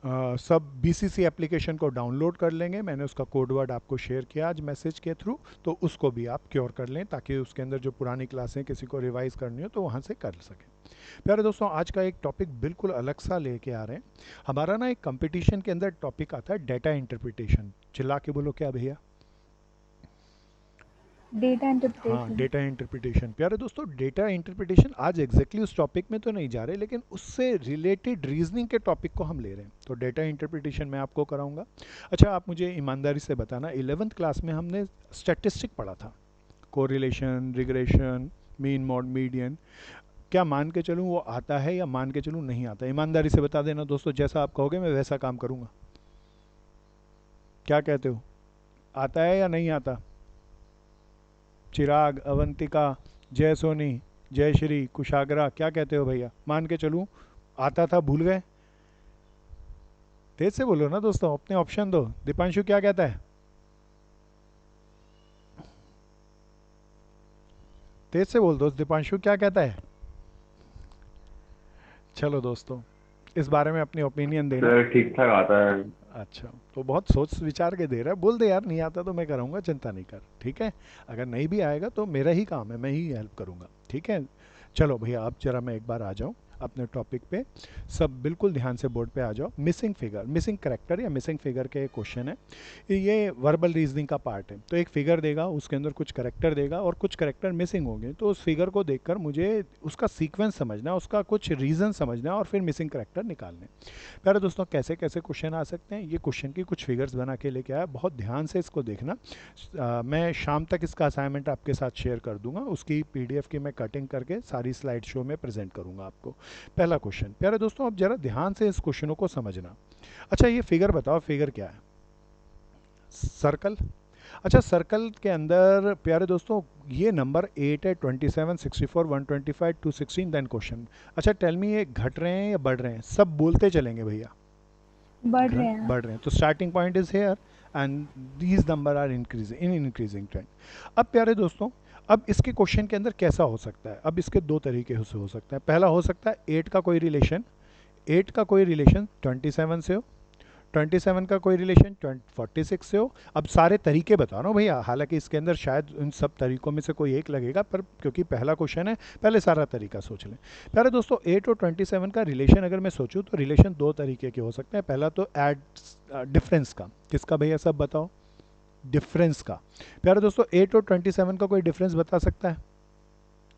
सब BCC application को download कर लेंगे। मैंने उसका कोड वर्ड आपको शेयर किया आज मैसेज के थ्रू, तो उसको भी आप क्योर कर लें ताकि उसके अंदर जो पुरानी क्लासें किसी को रिवाइज करनी हो तो वहाँ से कर सकें। प्यारे दोस्तों, आज का एक टॉपिक बिल्कुल अलग सा लेके आ रहे हैं। हमारा ना एक कंपटीशन के अंदर टॉपिक आता है डेटा इंटरप्रिटेशन। चिल्ला के बोलो क्या भैया? डेटा हाँ, इंटरप्रिटेशन। Data interpretation. प्यारे दोस्तों, डेटा इंटरप्रिटेशन आज एग्जैक्टली उस टॉपिक में तो नहीं जा रहे, लेकिन उससे रिलेटेड रीजनिंग के टॉपिक को हम ले रहे हैं। तो डेटा इंटरप्रिटेशन मैं आपको कराऊंगा। अच्छा, आप मुझे ईमानदारी से बताना, 11th क्लास में हमने स्टैटिस्टिक पढ़ा था, correlation, regression, mean mod median. क्या मान के चलूँ वो आता है या मान के चलूँ नहीं आता? ईमानदारी से बता देना दोस्तों, जैसा आप कहोगे मैं वैसा काम करूँगा। क्या कहते हो, आता है या नहीं आता? चिराग, अवंतिका, जय सोनी, जय श्री, कुशाग्रा, क्या कहते हो भैया? मान के चलूं आता था, भूल गए? तेज से बोलो ना दोस्तों, अपने ऑप्शन दो। दीपांशु क्या कहता है? तेज से बोल दोस्त, दीपांशु क्या कहता है? चलो दोस्तों, इस बारे में अपनी ओपिनियन देना। सर ठीक ठाक आता है। अच्छा, तो बहुत सोच विचार के दे रहा है। बोल दे यार, नहीं आता तो मैं कराऊंगा, चिंता नहीं कर, ठीक है? अगर नहीं भी आएगा तो मेरा ही काम है, मैं ही हेल्प करूंगा, ठीक है? चलो भैया, अब जरा मैं एक बार आ जाऊं अपने टॉपिक पे। सब बिल्कुल ध्यान से बोर्ड पे आ जाओ। मिसिंग फिगर, मिसिंग करेक्टर या मिसिंग फिगर के क्वेश्चन है। ये वर्बल रीजनिंग का पार्ट है। तो एक फिगर देगा, उसके अंदर कुछ करेक्टर देगा और कुछ करेक्टर मिसिंग होंगे, तो उस फिगर को देखकर मुझे उसका सीक्वेंस समझना, उसका कुछ रीज़न समझना और फिर मिसिंग करेक्टर निकालने। प्यारे दोस्तों, कैसे कैसे क्वेश्चन आ सकते हैं, ये क्वेश्चन की कुछ फिगर्स बना के लेके आया, बहुत ध्यान से इसको देखना। मैं शाम तक इसका असाइनमेंट आपके साथ शेयर कर दूंगा, उसकी पीडीएफ की मैं कटिंग करके सारी स्लाइड शो में प्रेजेंट करूंगा आपको। पहला क्वेश्चन, प्यारे दोस्तों अब जरा ध्यान से इस क्वेश्चनों को समझना। अच्छा, ये फिगर बताओ, फिगर क्या है? सर्कल। अच्छा, सर्कल के अंदर प्यारे दोस्तों ये नंबर 8 है, 27, 64, 125, 216, देन क्वेश्चन। अच्छा टेल मी, ये घट रहे हैं या बढ़ रहे हैं? सब बोलते चलेंगे भैया। बढ़ रहे हैं। बढ़ रहे हैं, तो starting point is here and these number are increasing in increasing trend. अब प्यारे दोस्तों, अब इसके क्वेश्चन के अंदर कैसा हो सकता है? अब इसके दो तरीके से हो सकता है। पहला हो सकता है 8 का कोई रिलेशन, 8 का कोई रिलेशन 27 से हो, 27 का कोई रिलेशन 46 से हो। अब सारे तरीके बता रहा हूँ भैया, हालांकि इसके अंदर शायद उन सब तरीकों में से कोई एक लगेगा, पर क्योंकि पहला क्वेश्चन है, पहले सारा तरीका सोच लें। पहले दोस्तों 8 और 27 का रिलेशन अगर मैं सोचूं तो रिलेशन दो तरीके के हो सकते हैं। पहला तो एड डिफरेंस का। किसका भैया, सब बताओ? डिफरेंस का। प्यारे दोस्तों 8 और 27 का कोई डिफरेंस बता सकता है?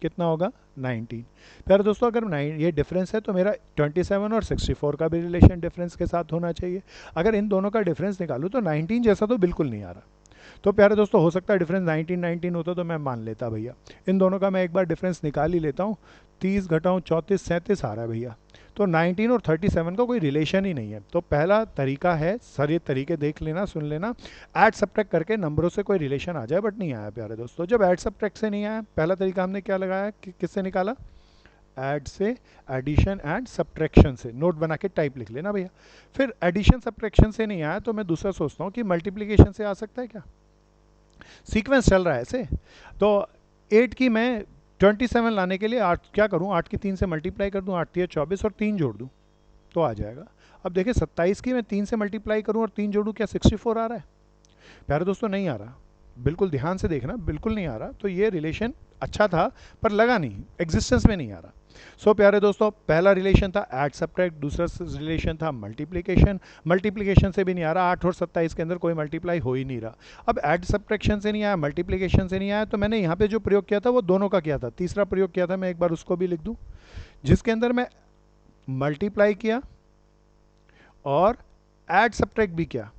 कितना होगा? 19। प्यारे दोस्तों, अगर 9 ये डिफरेंस है तो मेरा 27 और 64 का भी रिलेशन डिफरेंस के साथ होना चाहिए। अगर इन दोनों का डिफरेंस निकालूं तो 19 जैसा तो बिल्कुल नहीं आ रहा। तो प्यारे दोस्तों, हो सकता है डिफरेंस 19 19 होता तो मैं मान लेता भैया। इन दोनों का मैं एक बार डिफरेंस निकाल ही लेता हूँ। 30 घटाऊँ 34, 37 आ रहा है भैया। तो 19 और 37 का कोई रिलेशन ही नहीं है। तो पहला तरीका है, सर ये तरीके देख लेना, सुन लेना, ऐड सब्ट्रैक्ट करके नंबरों से कोई रिलेशन आ जाए, बट नहीं आया प्यारे दोस्तों। जब ऐड सब्ट्रैक्ट से नहीं आया, पहला तरीका हमने क्या लगाया, किससे निकाला? ऐड से, एडिशन एंड सब्ट्रैक्शन से। नोट बना के टाइप लिख लेना भैया। फिर एडिशन सब्ट्रैक्शन से नहीं आया तो मैं दूसरा सोचता हूँ कि मल्टीप्लीकेशन से आ सकता है क्या? सीक्वेंस चल रहा है ऐसे। तो 8 की मैं 27 लाने के लिए 8 क्या करूँ, 8 की 3 से मल्टीप्लाई कर दूँ, 8 3 24 और 3 जोड़ दूँ तो आ जाएगा। अब देखिए 27 की मैं 3 से मल्टीप्लाई करूँ और 3 जोड़ूँ, क्या 64 आ रहा है? प्यारे दोस्तों नहीं आ रहा। बिल्कुल ध्यान से देखना, बिल्कुल नहीं आ रहा। तो ये रिलेशन अच्छा था पर लगा नहीं, एग्जिस्टेंस में नहीं आ रहा। सो प्यारे दोस्तों, पहला रिलेशन था ऐड सब्ट्रैक्ट, दूसरा रिलेशन था मल्टीप्लिकेशन। मल्टीप्लिकेशन से भी नहीं आ रहा, 8 और 27 के अंदर कोई मल्टीप्लाई हो ही नहीं रहा। अब ऐड सब्ट्रैक्शन से नहीं आया, मल्टीप्लिकेशन से नहीं आया, तो मैंने यहाँ पे जो प्रयोग किया था वो दोनों का किया था। तीसरा प्रयोग किया था, मैं एक बार उसको भी लिख दूँ, जिसके अंदर मैं मल्टीप्लाई किया और ऐड सब्ट्रैक्ट भी किया।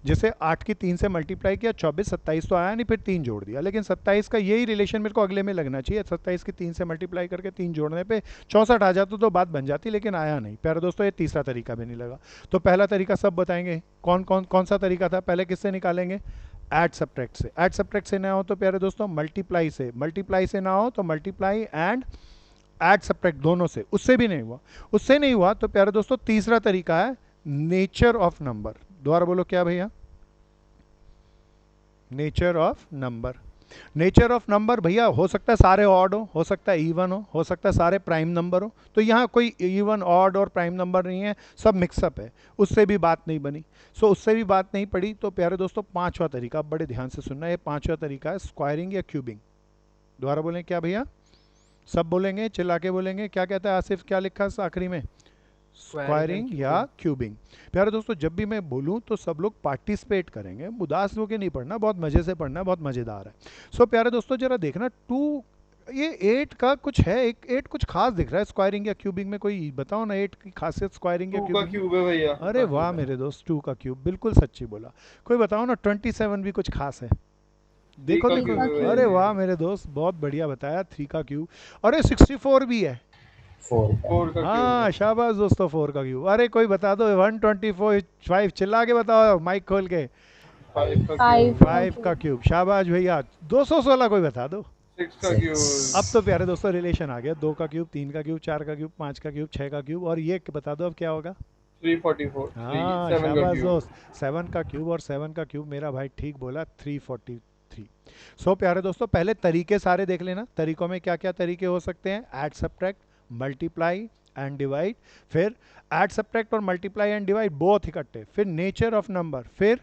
जैसे 8 की 3 से मल्टीप्लाई किया, 24, 27 तो आया नहीं, फिर 3 जोड़ दिया। लेकिन 27 का यही रिलेशन मेरे को अगले में लगना चाहिए। 27 की 3 से मल्टीप्लाई करके 3 जोड़ने पे 64 आ जाता तो बात बन जाती, लेकिन आया नहीं। प्यारे दोस्तों, ये तीसरा तरीका भी नहीं लगा। तो पहला तरीका सब बताएंगे, कौन सा तरीका था? पहले किससे निकालेंगे? ऐड सब्ट्रैक्ट से। ऐड सब्ट्रैक्ट से ना हो तो प्यारे दोस्तों मल्टीप्लाई से, मल्टीप्लाई से ना हो तो मल्टीप्लाई एंड ऐड सब्ट्रैक्ट, दोनों से। उससे भी नहीं हुआ, उससे नहीं हुआ तो प्यारे दोस्तों तीसरा तरीका है नेचर ऑफ नंबर। दोबारा बोलो क्या भैया? Nature of number. Nature of number भैया हो सकता है सारे ऑड हो सकता है इवन हो सकता है सारे प्राइम नंबर हो, तो यहाँ कोई इवन ऑड और प्राइम नंबर नहीं है, सब मिक्सअप है, उससे भी बात नहीं बनी। सो उससे भी बात नहीं पड़ी। तो प्यारे दोस्तों पांचवा तरीका, आप बड़े ध्यान से सुनना, ये पांचवा तरीका है स्क्वायरिंग या क्यूबिंग। दोबारा बोलें क्या भैया? सब बोलेंगे, चिल्ला के बोलेंगे। क्या कहता है आसिफ, क्या लिखा है आखिरी में? स्क्वायरिंग एंड स्क्वायरिंग या क्यूबिंग। क्यूबिंग। प्यारे दोस्तों जब भी मैं बोलूं तो सब लोग पार्टिसिपेट करेंगे, उदास होकर नहीं पढ़ना, बहुत मजे से पढ़ना, बहुत मजेदार है। सो प्यारे दोस्तों जरा देखना टू, ये एट का कुछ है, एक एट कुछ खास दिख रहा है स्क्वायरिंग या क्यूबिंग में, कोई बताओ ना एट की खासियत स्क्वायरिंग या 2 का क्यूबिंग में। क्यूब है भैया, 2 अरे का वाह क्यूब है। मेरे दोस्त, टू का क्यूब, बिल्कुल सच्ची बोला। कोई बताओ ना 27 भी कुछ खास है? 3 देखो का 3 क्यूब देखो, का है भैया अरे क्यूब। जी। वाह मेरे दोस्त, बहुत बढ़िया बताया, 3 का क्यूब। अरे 64 भी है। 4 4 का क्यूब हाँ है। शाबाश दोस्तों, 4 का क्यूब। अरे कोई बता दो 124 5, चिल्ला के बताओ माइक खोल के। 5 का 5 क्यूब है। का 5 का क्यूब। क्यूब, शाबाश भैया। 216 कोई बता दो। 6 का क्यूब। अब तो प्यारे दोस्तों रिलेशन आ गया, 2 का क्यूब, 3 का क्यूब, 4 का क्यूब, 5 का क्यूब, 6 का क्यूब, और ये बता दो अब क्या होगा। 344, 3 हाँ 7 का शाबाश क्यूब। दोस्त, 7 का क्यूब, और 7 का क्यूब मेरा भाई ठीक बोला, 343। सो प्यारे दोस्तों पहले तरीके सारे देख लेना, तरीकों में क्या क्या तरीके हो सकते हैं। Add subtract, multiply and divide, फिर ऐड सब्ट्रैक्ट और मल्टीप्लाई एंड डिवाइड बोथ इकट्ठे, फिर नेचर ऑफ नंबर, फिर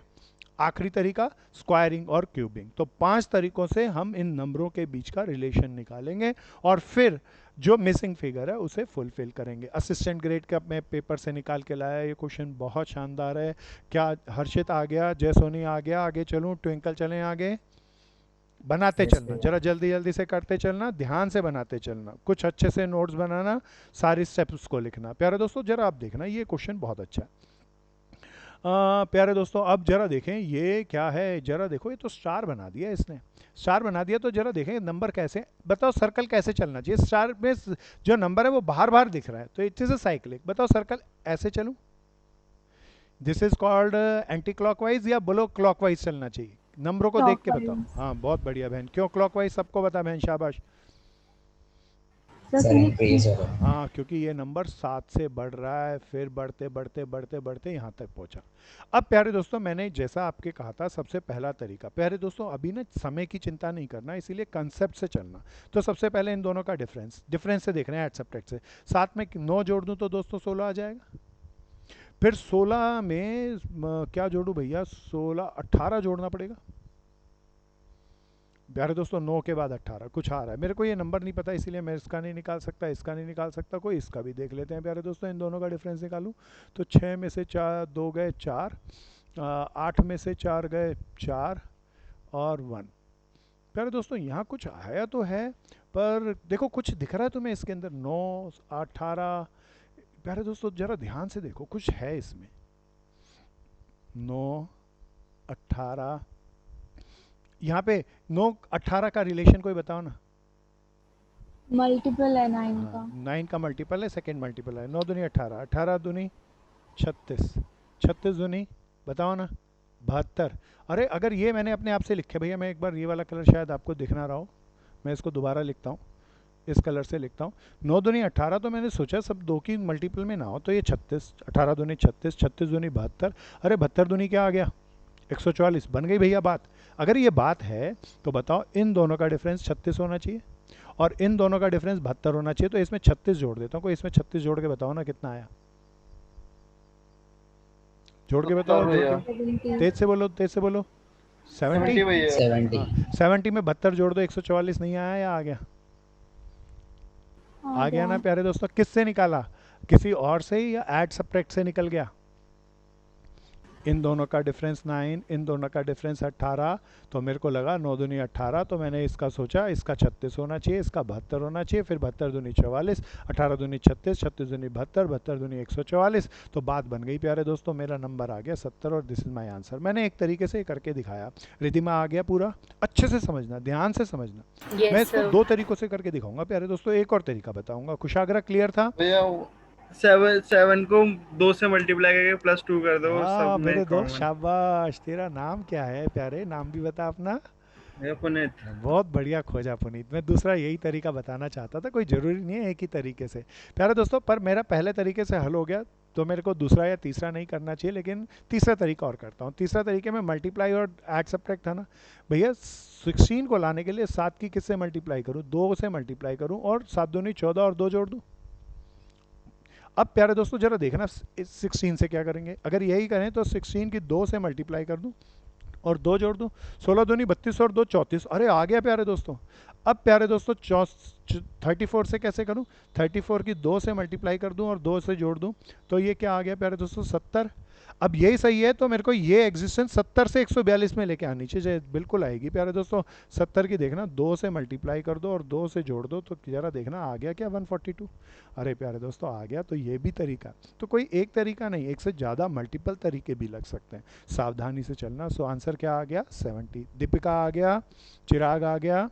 आखिरी तरीका स्क्वायरिंग और क्यूबिंग। तो 5 तरीकों से हम इन नंबरों के बीच का रिलेशन निकालेंगे और फिर जो मिसिंग फिगर है उसे फुलफिल करेंगे। असिस्टेंट ग्रेड का मैं पेपर से निकाल के लाया, ये क्वेश्चन बहुत शानदार है। क्या हर्षित आ गया, जय सोनी आ गया, आगे चलूं, ट्विंकल चलें आगे? बनाते यस चलना, भैया। जरा जल्दी जल्दी से करते चलना, ध्यान से बनाते चलना, कुछ अच्छे से नोट्स बनाना, सारी स्टेप्स को लिखना। प्यारे दोस्तों जरा आप देखना, ये क्वेश्चन बहुत अच्छा है। प्यारे दोस्तों अब जरा देखें ये क्या है, जरा देखो, ये तो स्टार बना दिया इसने, स्टार बना दिया। तो जरा देखें नंबर कैसे, बताओ सर्कल कैसे चलना चाहिए। स्टार में जो नंबर है वो बाहर बाहर दिख रहा है, तो इट इज़ अ साइक्लिक। बताओ सर्कल ऐसे चलूं, this is called anti clockwise, या बोलो क्लॉकवाइज चलना चाहिए? नंबरों को देख के बताओ। क्लॉकवाइज। हाँ बहुत बढ़िया बहन, क्यों क्लॉकवाइज? सबको बता बहन, शाबाश। सर सर क्योंकि इंक्रीज होगा। हाँ क्योंकि ये नंबर 7 से बढ़ रहा है, फिर बढ़ते बढ़ते बढ़ते बढ़ते यहाँ तक पहुँचा। अब प्यारे दोस्तों मैंने जैसा आपके कहा था, सबसे पहला तरीका, प्यारे दोस्तों अभी ना समय की चिंता नहीं करना, इसीलिए कंसेप्ट से चलना। तो सबसे पहले इन दोनों का डिफरेंस, डिफरेंस से देख रहे हैं, ऐड सब्ट्रैक्ट से। साथ में 9 जोड़ दूँ तो दोस्तों 16 आ जाएगा। फिर 16 में क्या जोड़ूँ भैया, 16 18 जोड़ना पड़ेगा। प्यारे दोस्तों 9 के बाद 18 कुछ आ रहा है, मेरे को ये नंबर नहीं पता, इसीलिए मैं इसका नहीं निकाल सकता, इसका नहीं निकाल सकता, कोई इसका भी देख लेते हैं। प्यारे दोस्तों इन दोनों का डिफरेंस निकालूं तो 6 में से 4 2 गए 4, 8 में से 4 गए 4 और 1। प्यारे दोस्तों यहाँ कुछ आया तो है, पर देखो कुछ दिख रहा है तुम्हें इसके अंदर, 9 18। प्यारे दोस्तों जरा ध्यान से देखो, कुछ है इसमें, 9 18, यहाँ पे 9 18 का रिलेशन कोई बताओ ना। मल्टीपल है 9 हाँ का। 9 का मल्टीपल है, सेकेंड मल्टीपल है। 9 दूनी 18, 18 दूनी 36, 36 दूनी बताओ ना 72। अरे अगर ये मैंने अपने आप से लिखे भैया, मैं एक बार ये वाला कलर शायद आपको दिख ना रहा हो, मैं इसको दोबारा लिखता हूँ, इस कलर से लिखता हूँ। 9 दूनी 18, तो मैंने सोचा सब 2 की मल्टीपल में ना हो, तो ये 36, 18 दूनी 36, 36 दूनी 72, अरे 72 दूनी क्या आ गया 144, बन गई भैया बात। अगर ये बात है तो बताओ इन दोनों का डिफरेंस 36 होना चाहिए और इन दोनों का डिफरेंस 72 होना चाहिए, तो इसमें 36 जोड़ देता हूँ। कोई इसमें 36 जोड़ के बताओ ना कितना आया, जोड़ के बताओ, जोड़ भैया के 70। तेज से बोलो, तेज से बोलो। 70। 70 भैया। 70। हाँ 70 में 72 जोड़ दो, 144 नहीं आया या आ गया? आ गया ना प्यारे दोस्तों। किससे निकाला, किसी और से या ऐड सब्ट्रैक्ट से निकल गया? इन दोनों का डिफरेंस 9, इन दोनों का डिफरेंस 18, तो मेरे को लगा 9 दूनी 18, तो मैंने इसका सोचा इसका 36 होना चाहिए, इसका 72 होना चाहिए, फिर 72 दूनी 44, 18 दूनी 36, 36 दूनी 72, 72 दूनी 144, तो बात बन गई प्यारे दोस्तों, मेरा नंबर आ गया 70 और दिस इज माय आंसर। मैंने एक तरीके से करके दिखाया, रिधिमा आ गया पूरा, अच्छे से समझना, ध्यान से समझना। मैं यस इसको सर। 2 तरीकों से करके दिखाऊंगा प्यारे दोस्तों, एक और तरीका बताऊंगा। कुशाग्रा क्लियर था? भैया 7 को 2 से मल्टीप्लाई करके +2 कर दो, वाह सब में मेरे दोस्त, कॉमन। शाबाश। तेरा नाम क्या है प्यारे, नाम भी बता अपना। भैया पुनीत। बहुत बढ़िया खोजा पुनीत। मैं दूसरा यही तरीका बताना चाहता था, कोई ज़रूरी नहीं है एक ही तरीके से। प्यारे दोस्तों पर मेरा पहले तरीके से हल हो गया, तो मेरे को दूसरा या तीसरा नहीं करना चाहिए, लेकिन तीसरा तरीका और करता हूँ। तीसरा तरीके में मल्टीप्लाई और ऐड सब्ट्रैक्ट था ना भैया, 16 को लाने के लिए 7 की किससे मल्टीप्लाई करूँ, 2 से मल्टीप्लाई करूँ और 7 दूनी 14 और 2 जोड़ दूँ। अब प्यारे दोस्तों जरा देखना 16 से क्या करेंगे। अगर यही करें तो 16 की 2 से मल्टीप्लाई कर दूँ और 2 जोड़ दूँ, 16 दूनी 32 और 2 34। अरे आ गया प्यारे दोस्तों। अब प्यारे दोस्तों 34 से कैसे करूं, 34 की 2 से मल्टीप्लाई कर दूं और 2 से जोड़ दूं, तो ये क्या आ गया प्यारे दोस्तों 70। अब यही सही है तो मेरे को ये एग्जिस्टेंस 70 से 142 में लेके आनी चाहिए, बिल्कुल आएगी प्यारे दोस्तों। 70 की देखना 2 से मल्टीप्लाई कर दो और 2 से जोड़ दो, तो जरा देखना आ गया क्या 142। अरे प्यारे दोस्तों आ गया। तो ये भी तरीका, तो कोई एक तरीका नहीं, एक से ज़्यादा मल्टीपल तरीके भी लग सकते हैं, सावधानी से चलना। सो आंसर क्या आ गया 70। दीपिका आ गया, चिराग आ गया,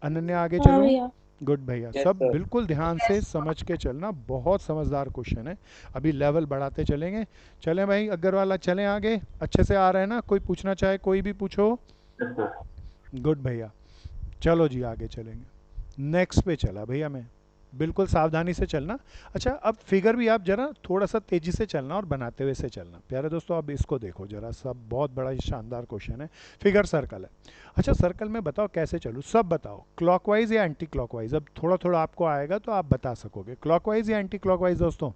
अनन्या आगे हाँ चलो। भैया। गुड भैया, यस सब सर। बिल्कुल ध्यान से समझ के चलना, बहुत समझदार क्वेश्चन है। अभी लेवल बढ़ाते चलेंगे। चलें भाई अग्रवाला, चलें आगे, अच्छे से आ रहे हैं ना, कोई पूछना चाहे कोई भी पूछो। गुड भैया, चलो जी आगे चलेंगे। नेक्स्ट पे चला भैया मैं, बिल्कुल सावधानी से चलना। अच्छा अब फिगर भी आप जरा थोड़ा सा तेजी से चलना और बनाते हुए से चलना। प्यारे दोस्तों अब इसको देखो जरा, सब बहुत बड़ा ही शानदार क्वेश्चन है। फिगर सर्कल है। अच्छा सर्कल में बताओ कैसे चलूँ, सब बताओ, क्लॉकवाइज या एंटी क्लॉकवाइज। अब थोड़ा थोड़ा आपको आएगा तो आप बता सकोगे, क्लॉकवाइज या एंटी क्लॉकवाइज दोस्तों।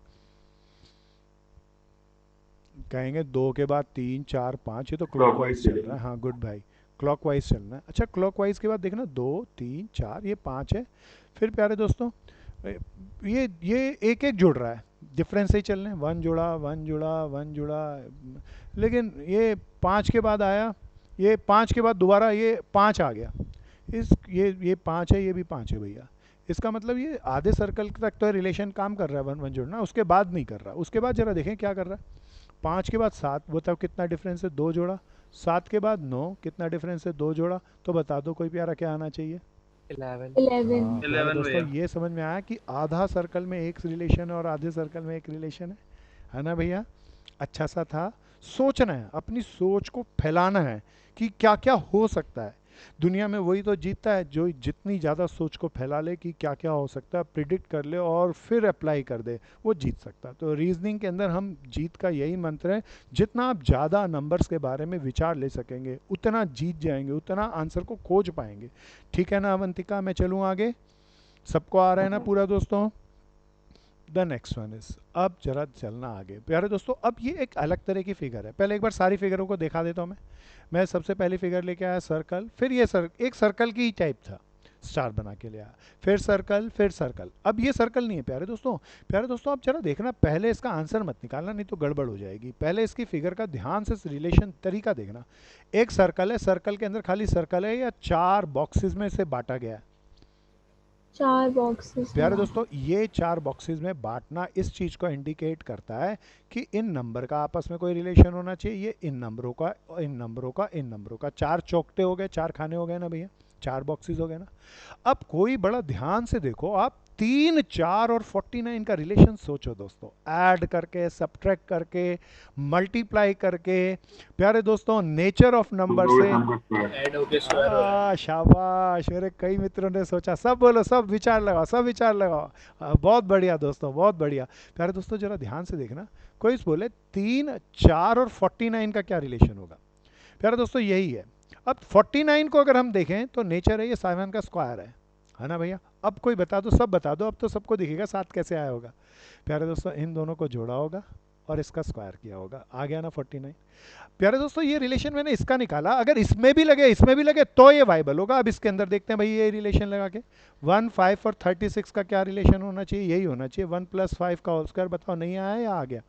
कहेंगे 2 के बाद 3 4 5, ये तो क्लॉकवाइज चल रहा है। हाँ गुड भाई, क्लॉकवाइज चलना है। अच्छा क्लॉकवाइज के बाद देखना 2 3 4, ये 5 है। फिर प्यारे दोस्तों ये एक एक जुड़ रहा है, डिफरेंस से ही चल रहे हैं, 1 जुड़ा 1 जुड़ा 1 जुड़ा, लेकिन ये 5 के बाद आया, ये 5 के बाद दोबारा ये 5 आ गया। ये 5 है, ये भी 5 है भैया। इसका मतलब ये आधे सर्कल तक तो रिलेशन काम कर रहा है 1 1 जुड़ना, उसके बाद नहीं कर रहा। उसके बाद जरा देखें क्या कर रहा है। 5 के बाद 7, बताओ कितना डिफरेंस है, 2 जोड़ा। 7 के बाद 9, कितना डिफरेंस है, 2 जोड़ा। तो बता दो कोई प्यारा क्या आना चाहिए। 11। 11। हाँ, प्यारे 11 दोस्तों भैया। ये समझ में आया कि आधा सर्कल में एक रिलेशन है और आधे सर्कल में एक रिलेशन है ना भैया। अच्छा सा था। सोचना है, अपनी सोच को फैलाना है कि क्या क्या हो सकता है दुनिया में। वही तो जीतता है जो जितनी ज़्यादा सोच को फैला ले कि क्या क्या हो सकता है, प्रिडिक्ट कर ले और फिर अप्लाई कर दे, वो जीत सकता है। तो रीजनिंग के अंदर हम जीत का यही मंत्र है, जितना आप ज़्यादा नंबर्स के बारे में विचार ले सकेंगे उतना जीत जाएंगे, उतना आंसर को खोज पाएंगे। ठीक है ना अवंतिका, मैं चलूँ आगे, सबको आ रहा है ना पूरा दोस्तों। द नेक्स्ट वन इज, अब जरा चलना आगे प्यारे दोस्तों। अब ये एक अलग तरह की फिगर है, पहले एक बार सारी फिगरों को दिखा देता हूँ मैं सबसे पहली फिगर लेके आया सर्कल, फिर ये एक सर्कल की टाइप था, स्टार बना के ले आया, फिर सर्कल, फिर सर्कल। अब ये सर्कल नहीं है प्यारे दोस्तों। प्यारे दोस्तों आप जरा देखना, पहले इसका आंसर मत निकालना नहीं तो गड़बड़ हो जाएगी। पहले इसकी फिगर का ध्यान से रिलेशन तरीका देखना। एक सर्कल है, सर्कल के अंदर खाली सर्कल है या 4 बॉक्सेस में से बांटा गया है। 4 बॉक्सेस प्यारे में। दोस्तों ये 4 बॉक्सेस में बांटना इस चीज़ को इंडिकेट करता है कि इन नंबर का आपस में कोई रिलेशन होना चाहिए, ये इन नंबरों का इन नंबरों का इन नंबरों का। 4 चौकटे हो गए, 4 खाने हो गए ना भैया, 4 बॉक्सेस हो गए ना। अब कोई बड़ा ध्यान से देखो आप, 3 4 और 49 का रिलेशन सोचो दोस्तों, ऐड करके, सब्ट्रैक्ट करके, मल्टीप्लाई करके। प्यारे दोस्तों नेचर ऑफ नंबर से ऐड होके स्क्वायर हो रहा है। शाबाश, मेरे कई मित्रों ने सोचा, सब बोलो, सब विचार लगाओ, सब विचार लगाओ। बहुत बढ़िया दोस्तों, बहुत बढ़िया। प्यारे दोस्तों जरा ध्यान से देखना, कोई बोले 3 4 और 49 का क्या रिलेशन होगा। प्यारे दोस्तों यही है। अब 49 को अगर हम देखें तो नेचर है ये 7 का स्क्वायर है ना भैया। अब कोई बता दो, सब बता दो, अब तो सबको दिखेगा 7 कैसे आया होगा। प्यारे दोस्तों इन दोनों को जोड़ा होगा और इसका स्क्वायर किया होगा, आ गया ना 49। प्यारे दोस्तों ये रिलेशन मैंने इसका निकाला, अगर इसमें भी लगे इसमें भी लगे तो ये वाइबल होगा। अब इसके अंदर देखते हैं भाई ये रिलेशन लगा के, 1 5 और 36 का क्या रिलेशन होना चाहिए, यही होना चाहिए, 1 + 5 का होल स्क्वायर। बताओ नहीं आया या आ गया।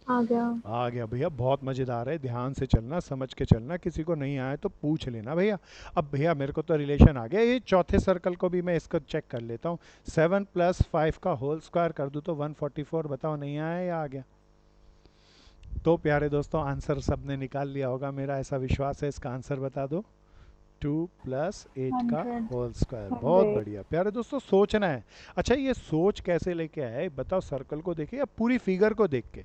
आ गया। आ गया भैया, बहुत मज़ेदार है। ध्यान से चलना, समझ के चलना, किसी को नहीं आया तो पूछ लेना भैया। अब भैया मेरे को तो रिलेशन आ गया, ये चौथे सर्कल को भी मैं इसको चेक कर लेता हूँ। 7 + 5 का होल स्क्वायर कर दूँ तो 144। बताओ नहीं आया या आ गया। तो प्यारे दोस्तों आंसर सबने निकाल लिया होगा, मेरा ऐसा विश्वास है। इसका आंसर बता दो, 2 + 8 का 100। Whole square. बहुत 100। बढ़िया प्यारे दोस्तों, सोचना है। अच्छा ये सोच कैसे लेके आए बताओ, सर्कल को देखे या पूरी फिगर को देख के।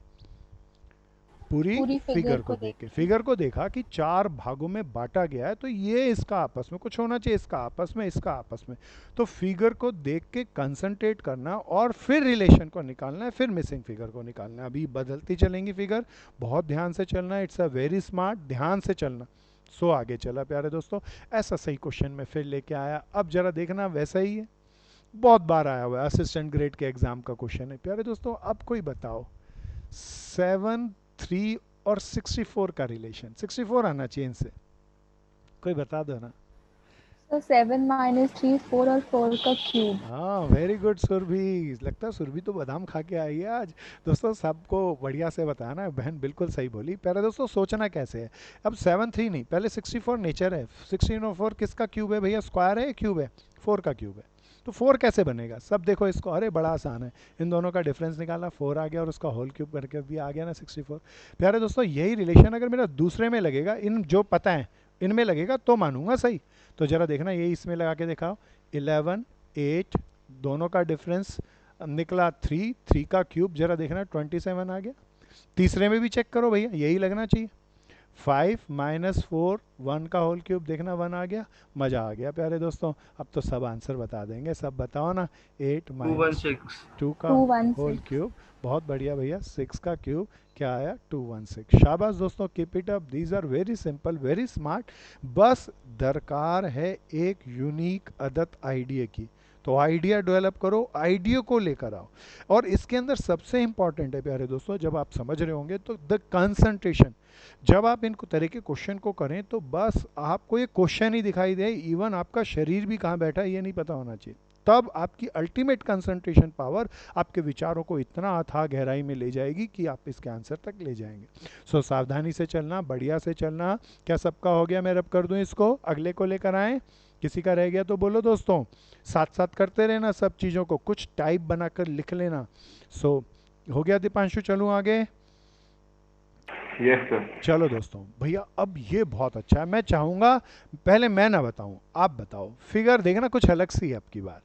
पूरी पूरी फिगर को देख के, फिगर को देखा कि 4 भागों में बांटा गया है, तो ये इसका आपस में कुछ होना चाहिए, इसका आपस में, इसका आपस में। तो फिगर को देख के कंसंट्रेट करना और फिर रिलेशन को निकालना है, फिर मिसिंग फिगर को निकालना है। अभी बदलती चलेंगी फिगर, बहुत ध्यान से चलना है, इट्स अ वेरी स्मार्ट, ध्यान से चलना। सो आगे चला प्यारे दोस्तों, ऐसा सही क्वेश्चन में फिर लेके आया। अब जरा देखना वैसा ही है, बहुत बार आया हुआ है, असिस्टेंट ग्रेड के एग्जाम का क्वेश्चन है प्यारे दोस्तों। अब कोई बताओ 7, 3 और 64 का रिलेशन, 64 आना चाहिए इनसे, कोई बता दो ना। सर 7 माइनस 3 4 और 4 का क्यूब। हाँ वेरी गुड सुरभि, लगता है सुरभि तो बादाम खा के आई है आज। दोस्तों सबको बढ़िया से बताना, बहन बिल्कुल सही बोली। पहले दोस्तों सोचना कैसे है, अब 7 3 नहीं, पहले 64 नेचर है, 16 और 4 किसका क्यूब है भैया, स्क्वायर है क्यूब है, 4 का क्यूब है। तो 4 कैसे बनेगा, सब देखो इसको, अरे बड़ा आसान है, इन दोनों का डिफरेंस निकालना, 4 आ गया और उसका होल क्यूब करके भी आ गया ना 64। प्यारे दोस्तों यही रिलेशन अगर मेरा दूसरे में लगेगा, इन जो पता है इनमें लगेगा तो मानूंगा सही। तो जरा देखना, यही इसमें लगा के दिखाओ, 11 8, दोनों का डिफरेंस निकला 3, 3 का क्यूब जरा देखना 27 आ गया। तीसरे में भी चेक करो भैया, यही लगना चाहिए, 5 - 4 1 का होल क्यूब, देखना 1 आ गया, मज़ा आ गया प्यारे दोस्तों। अब तो सब आंसर बता देंगे, सब बताओ ना। 8 - 2 का 216। होल क्यूब, बहुत बढ़िया भैया, 6 का क्यूब क्या आया, 216। शाबाश दोस्तों, keep it up, these are very simple, very smart. बस दरकार है एक यूनिक आदत आइडिया की, तो आइडिया डेवलप करो, आइडिया को लेकर आओ। और इसके अंदर सबसे इंपॉर्टेंट है प्यारे दोस्तों, जब आप समझ रहे होंगे तो द कंसंट्रेशन। जब आप इन तरह के क्वेश्चन को करें तो बस आपको ये क्वेश्चन ही दिखाई दे, इवन आपका शरीर भी कहाँ बैठा है ये नहीं पता होना चाहिए, तब आपकी अल्टीमेट कंसंट्रेशन पावर आपके विचारों को इतना अथाह गहराई में ले जाएगी कि आप इसके आंसर तक ले जाएंगे। सो सावधानी से चलना, बढ़िया से चलना। क्या सबका हो गया, मैं रब कर दूं इसको, अगले को लेकर आए, किसी का रह गया तो बोलो दोस्तों, साथ साथ करते रहना सब चीज़ों को, कुछ टाइप बनाकर लिख लेना। सो हो गया दीपांशु, चलूँ आगे। Yes sir. चलो दोस्तों भैया, अब ये बहुत अच्छा है, मैं चाहूँगा पहले मैं ना बताऊँ, आप बताओ। फिगर देखना कुछ अलग सी है अब की बार।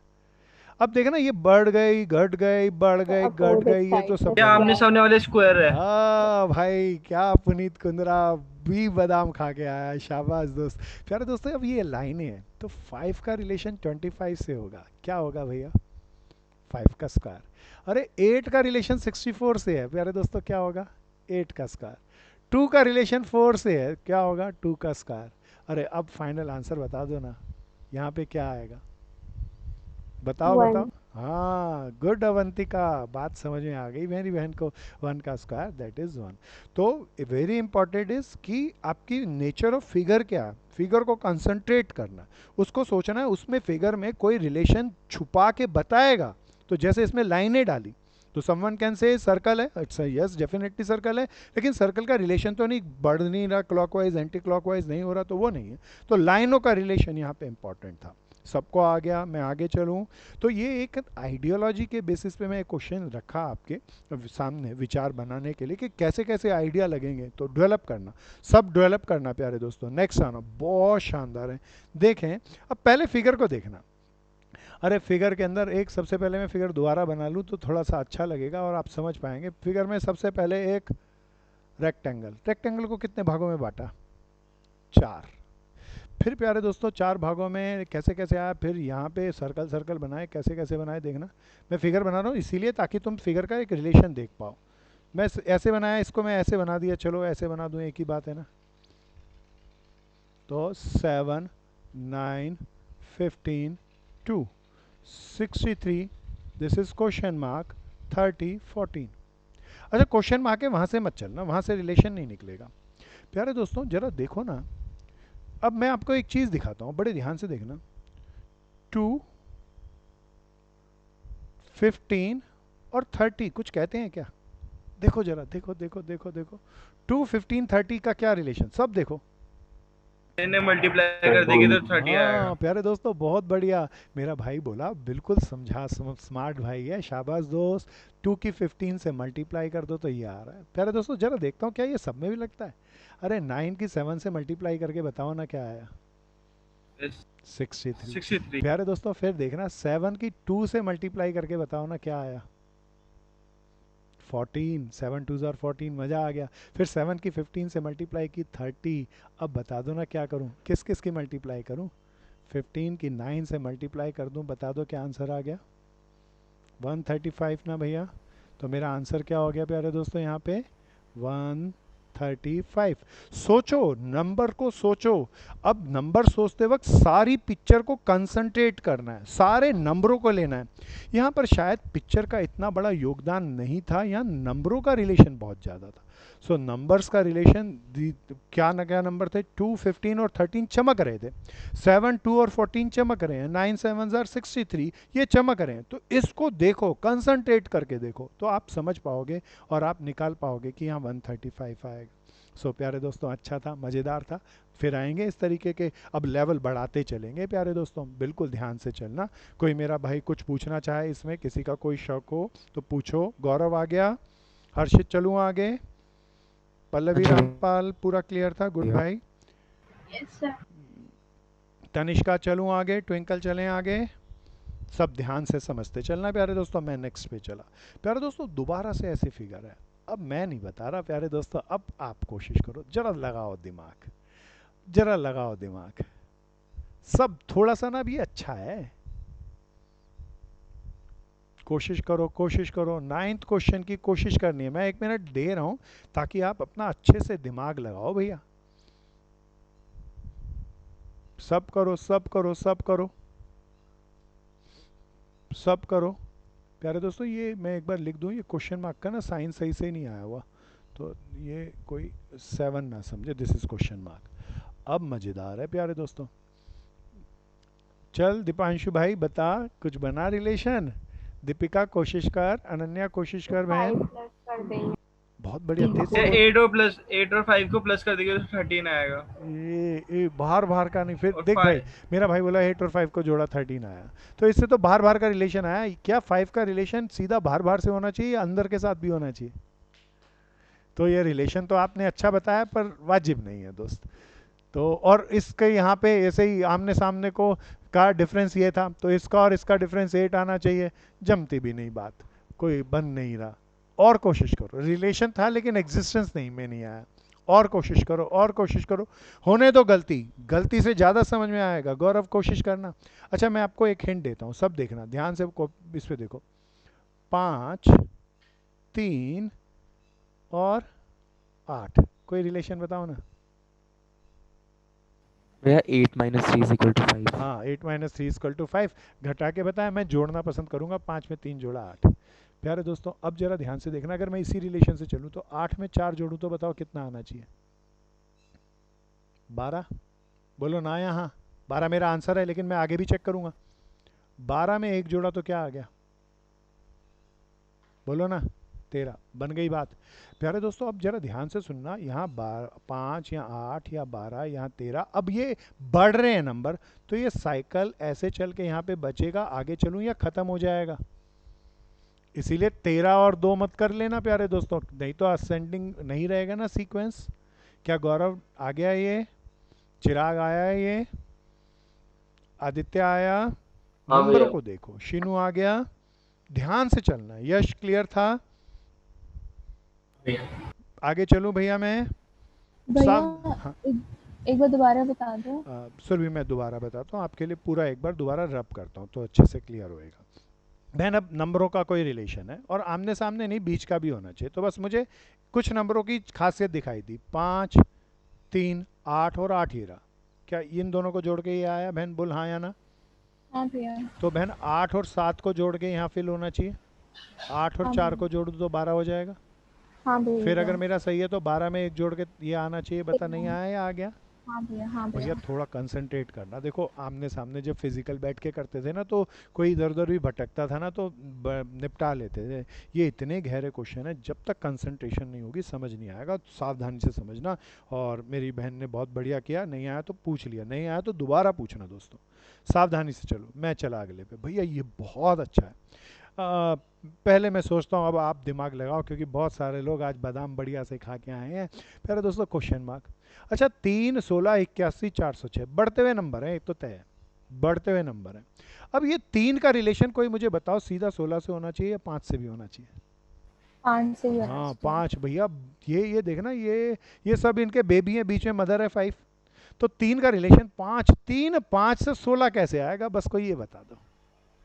अब देखना ये बढ़ गई घट गई, बढ़ गई घट गई, ये तो सब ये आमने सामने वाले स्क्वायर है। हाँ भाई, क्या पुनीत कुंद्रा भी बादाम खा के आया, शाबाश दोस्त। प्यारे दोस्तों अब ये लाइनें हैं, तो 5 का रिलेशन 25 से होगा, क्या होगा भैया, 5 का स्क्वायर। अरे 8 का रिलेशन 64 से है प्यारे दोस्तों, क्या होगा, 8 का स्क्वायर। 2 का रिलेशन 4 से है, क्या होगा, 2 का स्क्वायर। अरे अब फाइनल आंसर बता दो ना, यहाँ पे क्या आएगा, बताओ 1। बताओ। हाँ गुड अवंतिका, बात समझ में आ गई मेरी बहन को, 1 का स्क्वायर दैट इज 1। तो वेरी इंपॉर्टेंट इज कि आपकी नेचर ऑफ फिगर क्या है, फिगर को कंसंट्रेट करना, उसको सोचना है, उसमें फिगर में कोई रिलेशन छुपा के बताएगा। तो जैसे इसमें लाइनें डाली, तो समवन कैन से सर्कल है, इट्स यस डेफिनेटली सर्कल है, लेकिन सर्कल का रिलेशन तो नहीं, बढ़ नहीं रहा क्लॉकवाइज एंटी क्लॉकवाइज नहीं हो रहा, तो वो नहीं है। तो लाइनों का रिलेशन यहाँ पे इंपॉर्टेंट था। सबको आ गया, मैं आगे चलूँ। तो ये एक आइडियोलॉजी के बेसिस पे मैं एक क्वेश्चन रखा आपके सामने विचार बनाने के लिए कि कैसे कैसे आइडिया लगेंगे, तो डेवलप करना, सब डेवलप करना प्यारे दोस्तों। नेक्स्ट आना, बहुत शानदार है, देखें। अब पहले फिगर को देखना, अरे फिगर के अंदर एक, सबसे पहले मैं फिगर दोबारा बना लूँ तो थोड़ा सा अच्छा लगेगा और आप समझ पाएंगे। फिगर में सबसे पहले एक रेक्टेंगल, रेक्टेंगल को कितने भागों में बांटा, 4। फिर प्यारे दोस्तों 4 भागों में कैसे कैसे आया, फिर यहाँ पे सर्कल सर्कल बनाए, कैसे कैसे बनाए देखना। मैं फिगर बना रहा हूँ इसीलिए ताकि तुम फिगर का एक रिलेशन देख पाओ। मैं ऐसे बनाया, इसको मैं ऐसे बना दिया, चलो ऐसे बना दूँ, एक ही बात है ना। तो 7 9 15 2 63, दिस इज क्वेश्चन मार्क 30 14। अच्छा क्वेश्चन मार्क है, वहाँ से मत चलना, वहाँ से रिलेशन नहीं निकलेगा। प्यारे दोस्तों जरा देखो ना, अब मैं आपको एक चीज़ दिखाता हूँ, बड़े ध्यान से देखना। 2 15 और 30 कुछ कहते हैं क्या, देखो जरा, देखो देखो देखो देखो, 2 15 30 का क्या रिलेशन, सब देखो। इन्हें मल्टीप्लाई कर देंगे तो 30 आएगा। हाँ प्यारे दोस्तों बहुत बढ़िया, मेरा भाई बोला बिल्कुल समझा, स्मार्ट भाई है, शाबाश दोस्त। 2 की 15 से मल्टीप्लाई कर दो तो ये आ रहा है। प्यारे दोस्तों जरा देखता हूँ क्या ये सब में भी लगता है। अरे 9 की 7 से मल्टीप्लाई करके बताओ ना क्या आया, 63। 63। प्यारे दोस्तों फिर देखना, 7 की 2 से मल्टीप्लाई करके बताओ ना क्या आया, 14, 7 2 ज़ार 14, मज़ा आ गया। फिर 7 की 15 से मल्टीप्लाई की 30। अब बता दो ना क्या करूं, किस किस की मल्टीप्लाई करूं। 15 की 9 से मल्टीप्लाई कर दूं, बता दो क्या आंसर आ गया। 135 ना भैया। तो मेरा आंसर क्या हो गया प्यारे दोस्तों यहाँ पे 135। सोचो, नंबर को सोचो। अब नंबर सोचते वक्त सारी पिक्चर को कंसंट्रेट करना है, सारे नंबरों को लेना है। यहाँ पर शायद पिक्चर का इतना बड़ा योगदान नहीं था, यहाँ नंबरों का रिलेशन बहुत ज़्यादा था। सो नंबर्स का रिलेशन, क्या न क्या नंबर थे, 2, 15 और 13 चमक रहे थे। 7, 2 और 14 चमक रहे हैं। 9 7 ज़ार 63, ये चमक रहे हैं। तो इसको देखो, कंसंट्रेट करके देखो, तो आप समझ पाओगे और आप निकाल पाओगे कि यहाँ 135 आएगा। सो प्यारे दोस्तों, अच्छा था, मज़ेदार था। फिर आएंगे इस तरीके के, अब लेवल बढ़ाते चलेंगे प्यारे दोस्तों, बिल्कुल ध्यान से चलना। कोई मेरा भाई कुछ पूछना चाहे इसमें, किसी का कोई शौक हो तो पूछो। गौरव आ गया, हर्षित चलूँ आगे, पल्लवी अच्छा रामपाल पूरा क्लियर था, गुड भैया। भाई। Yes sir. तनिष्का चलूँ आगे, ट्विंकल चलें आगे। सब ध्यान से समझते चलना प्यारे दोस्तों। मैं नेक्स्ट पे चला। प्यारे दोस्तों, दोबारा से ऐसी फिगर है। अब मैं नहीं बता रहा प्यारे दोस्तों, अब आप कोशिश करो, जरा लगाओ दिमाग, जरा लगाओ दिमाग। सब थोड़ा सा ना भी अच्छा है। कोशिश करो, कोशिश करो। 9th क्वेश्चन की कोशिश करनी है। मैं 1 मिनट दे रहा हूं ताकि आप अपना अच्छे से दिमाग लगाओ भैया। सब करो, सब करो, सब करो, सब करो प्यारे दोस्तों। ये मैं एक बार लिख दूं, ये क्वेश्चन मार्क का ना साइन सही से नहीं आया हुआ, तो ये कोई 7 ना समझे, दिस इज क्वेश्चन मार्क। अब मज़ेदार है प्यारे दोस्तों। चल दीपांशु भाई बता, कुछ बना रिलेशन। दीपिका कोशिश कर, अनन्या कोशिश कर बहन। 5 प्लस कर देंगे। बहुत बढ़िया, तेज ये से। 8 और 5 को प्लस कर देंगे तो 13 आएगा। ये बाहर बाहर का नहीं। फिर और देख भाई, 5 मेरा भाई बोला 8 और 5 को जोड़ा 13 आया, तो इससे तो बाहर बाहर का रिलेशन आया। क्या 5 का रिलेशन सीधा बाहर बाहर से होना चाहिए या अंदर के साथ भी होना चाहिए? तो ये रिलेशन तो आपने अच्छा बताया, पर वाजिब नहीं है दोस्त। तो और इसके यहाँ पे ऐसे ही आमने सामने को का डिफरेंस ये था, तो इसका और इसका डिफरेंस 8 आना चाहिए। जमती भी नहीं बात, कोई बन नहीं रहा। और कोशिश करो, रिलेशन था लेकिन एग्जिस्टेंस नहीं में नहीं आया। और कोशिश करो, और कोशिश करो। होने दो गलती, गलती से ज़्यादा समझ में आएगा। गौरव कोशिश करना। अच्छा, मैं आपको एक हिंट देता हूँ, सब देखना ध्यान से, इस पे देखो। 5, 3 और 8, कोई रिलेशन बताओ ना। भैया 8 - 3 = 5। हाँ, 8 - 3 = 5। घटा के बताया, मैं जोड़ना पसंद करूंगा। 5 में 3 जोड़ा 8। प्यारे दोस्तों, अब जरा ध्यान से देखना, अगर मैं इसी रिलेशन से चलूं तो 8 में 4 जोड़ूं तो बताओ कितना आना चाहिए? 12। बोलो ना यहाँ। 12 मेरा आंसर है, लेकिन मैं आगे भी चेक करूंगा। 12 में 1 जोड़ा तो क्या आ गया? बोलो ना। 13 बन गई बात। प्यारे दोस्तों, अब जरा ध्यान से सुनना। यहाँ 5 या 8 या 12, यहाँ 13। अब ये बढ़ रहे हैं नंबर, तो ये साइकिल ऐसे चल के यहाँ पे बचेगा, आगे चलूँ या ख़त्म हो जाएगा? इसीलिए 13 और 2 मत कर लेना प्यारे दोस्तों, नहीं तो असेंडिंग नहीं रहेगा ना सीक्वेंस। क्या गौरव आ गया? ये चिराग आया है, ये आदित्य आया। हाँ नंबरों भैया। को देखो, शिनू आ गया। ध्यान से चलना। यश क्लियर था? आगे चलूं भैया मैं? भैया हाँ, एक बार दोबारा बता दो। सुरभि मैं दोबारा बताता हूँ आपके लिए, पूरा एक बार दोबारा रब करता हूँ तो अच्छे से क्लियर होएगा। बहन, अब नंबरों का कोई रिलेशन है, और आमने सामने नहीं, बीच का भी होना चाहिए। तो बस मुझे कुछ नंबरों की खासियत दिखाई दी। 5, 3, 8 और 8 ही रहा। क्या इन दोनों को जोड़ के ये आया बहन? बोल हाँ या ना। हाँ भैया। तो बहन 8 और 7 को जोड़ के यहाँ फिल होना चाहिए। 8 और हाँ 4 भैया। को जोड़ दो तो 12 हो जाएगा। हाँ फिर अगर भैया। मेरा सही है तो 12 में 1 जोड़ के ये आना चाहिए। बता, नहीं आया या आ गया? हाँ भैया। हाँ भैया भैया। थोड़ा कंसंट्रेट करना। देखो, आमने सामने जब फिजिकल बैठ के करते थे ना, तो कोई इधर उधर भी भटकता था ना, तो निपटा लेते थे। ये इतने गहरे क्वेश्चन है, जब तक कंसंट्रेशन नहीं होगी समझ नहीं आएगा। सावधानी से समझना। और मेरी बहन ने बहुत बढ़िया किया, नहीं आया तो पूछ लिया, नहीं आया तो दोबारा पूछना दोस्तों। सावधानी से चलो। मैं चला अगले पे। भैया ये बहुत अच्छा है। पहले मैं सोचता हूँ, अब आप दिमाग लगाओ, क्योंकि बहुत सारे लोग आज बादाम बढ़िया से खा के आए हैं। पहले दोस्तों क्वेश्चन मार्क। अच्छा, 3, 16, 81, 406 बढ़ते हुए नंबर है, एक तो तय है, बढ़ते हुए नंबर है। अब ये 3 का रिलेशन कोई मुझे बताओ, सीधा 16 से होना चाहिए या 5 से भी होना चाहिए? 5 से भी बना हाँ सकते हैं। 5 भैया। ये देखना, ये सब इनके बेबी हैं, बीच में मदर है 5। तो 3 का रिलेशन 5, 3 5 से 16 कैसे आएगा, बस कोई ये बता दो।